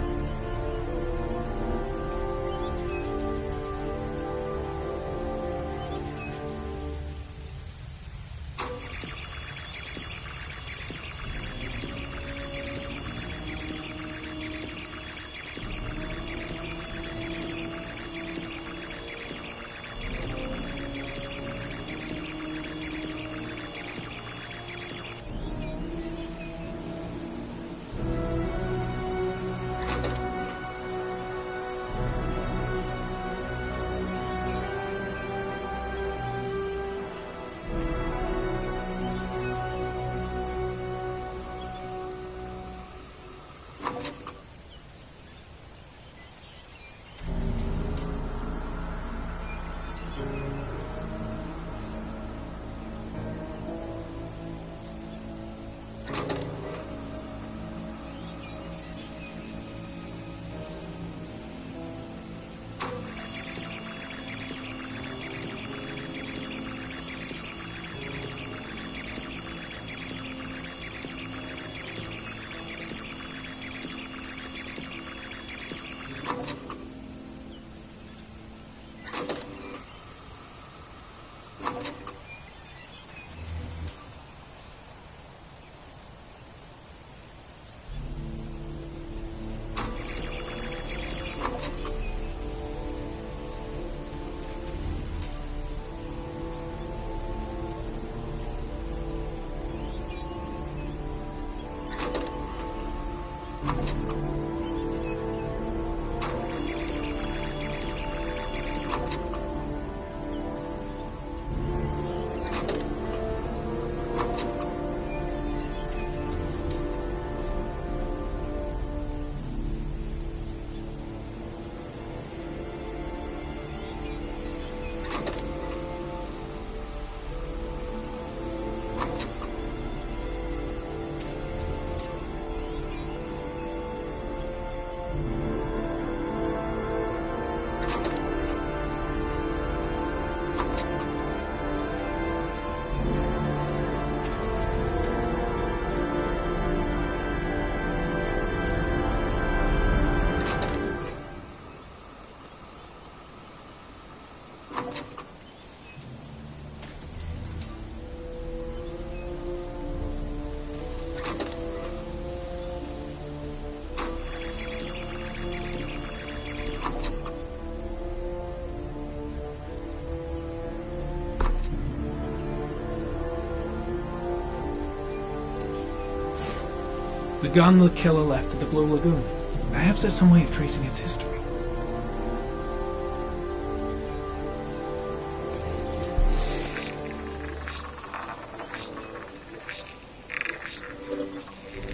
The gun the killer left at the Blue Lagoon. Perhaps there's some way of tracing its history.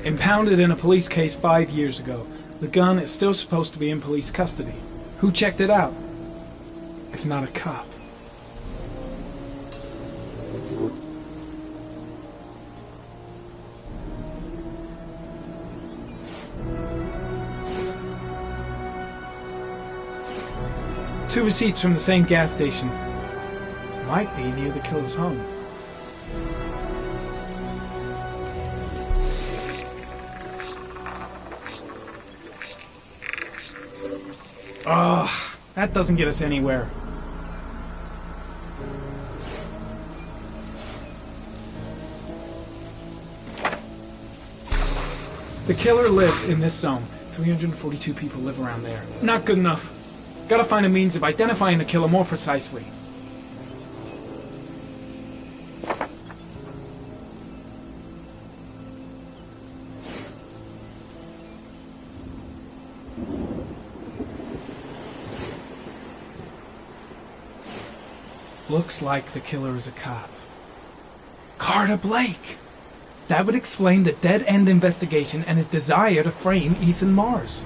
Impounded in a police case 5 years ago, the gun is still supposed to be in police custody. Who checked it out? If not a cop. Two receipts from the same gas station. Might be near the killer's home. Ugh, that doesn't get us anywhere. The killer lives in this zone. 342 people live around there. Not good enough. Gotta find a means of identifying the killer more precisely. Looks like the killer is a cop. Carter Blake! That would explain the dead-end investigation and his desire to frame Ethan Mars.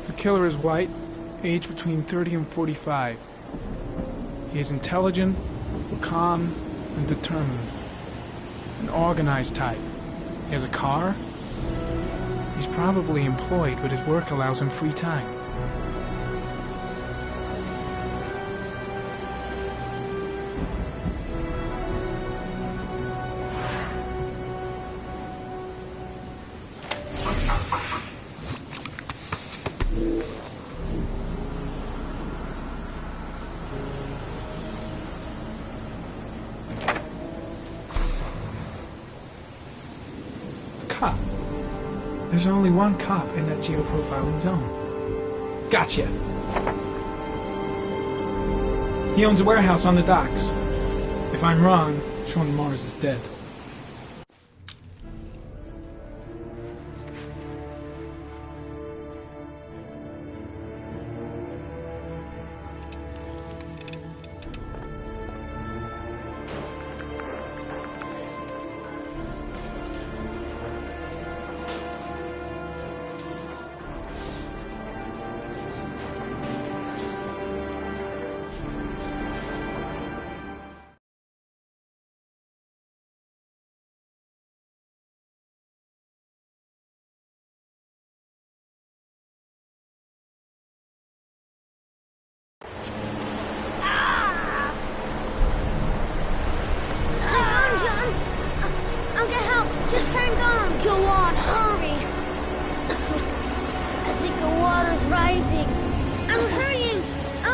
The killer is white, aged between 30 and 45. He is intelligent, calm, and determined. An organized type. He has a car. He's probably employed, but his work allows him free time. Cop. There's only one cop in that geoprofiling zone. Gotcha. He owns a warehouse on the docks. If I'm wrong, Sean Mars is dead.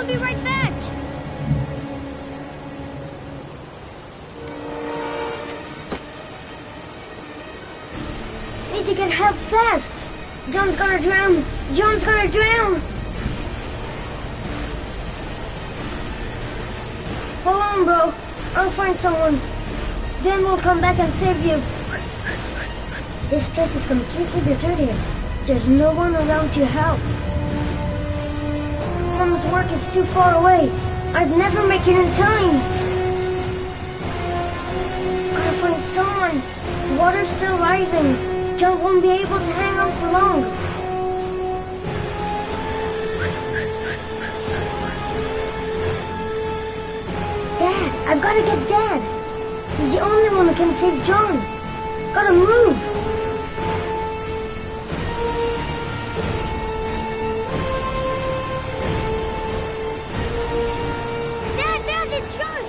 I'll be right back. Need to get help fast. John's gonna drown. John's gonna drown. Hold on, bro. I'll find someone. Then we'll come back and save you. This place is completely deserted. There's no one around to help. Mom's work is too far away. I'd never make it in time. Gotta find someone. The water's still rising. John won't be able to hang on for long. Dad, I've gotta get Dad. He's the only one who can save John. Gotta move. Dad, it's John.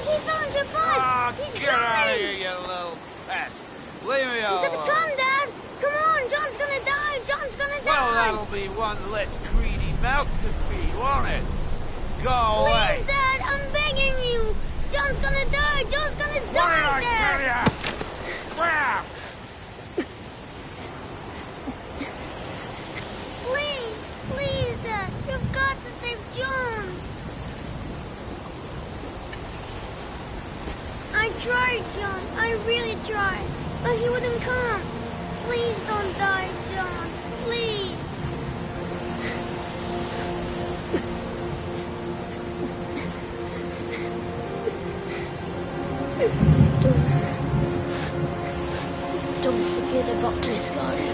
He fell into a pot. He's Get out of here, you little pest. Leave me You alone. gotta come, Dad. Come on, John's gonna die. John's gonna die. Well, that'll be one less greedy mouth to feed, won't it? Go away. Please, Dad, I'm begging you. John's gonna die. John's gonna die, What did I Dad. tell ya? Where? Please, Dad. You've got to save John. I tried, John. I really tried. But he wouldn't come. Please don't die, John. Please. Don't forget about this, Scotty.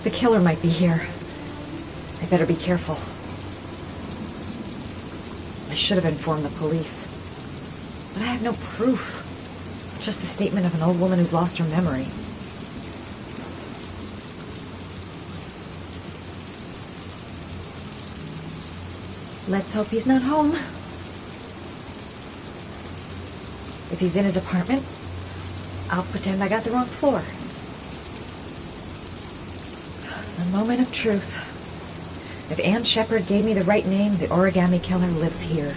The killer might be here. I better be careful. I should have informed the police. But I have no proof. Just the statement of an old woman who's lost her memory. Let's hope he's not home. If he's in his apartment, I'll pretend I got the wrong floor. The moment of truth. If Ann Shepard gave me the right name, the origami killer lives here.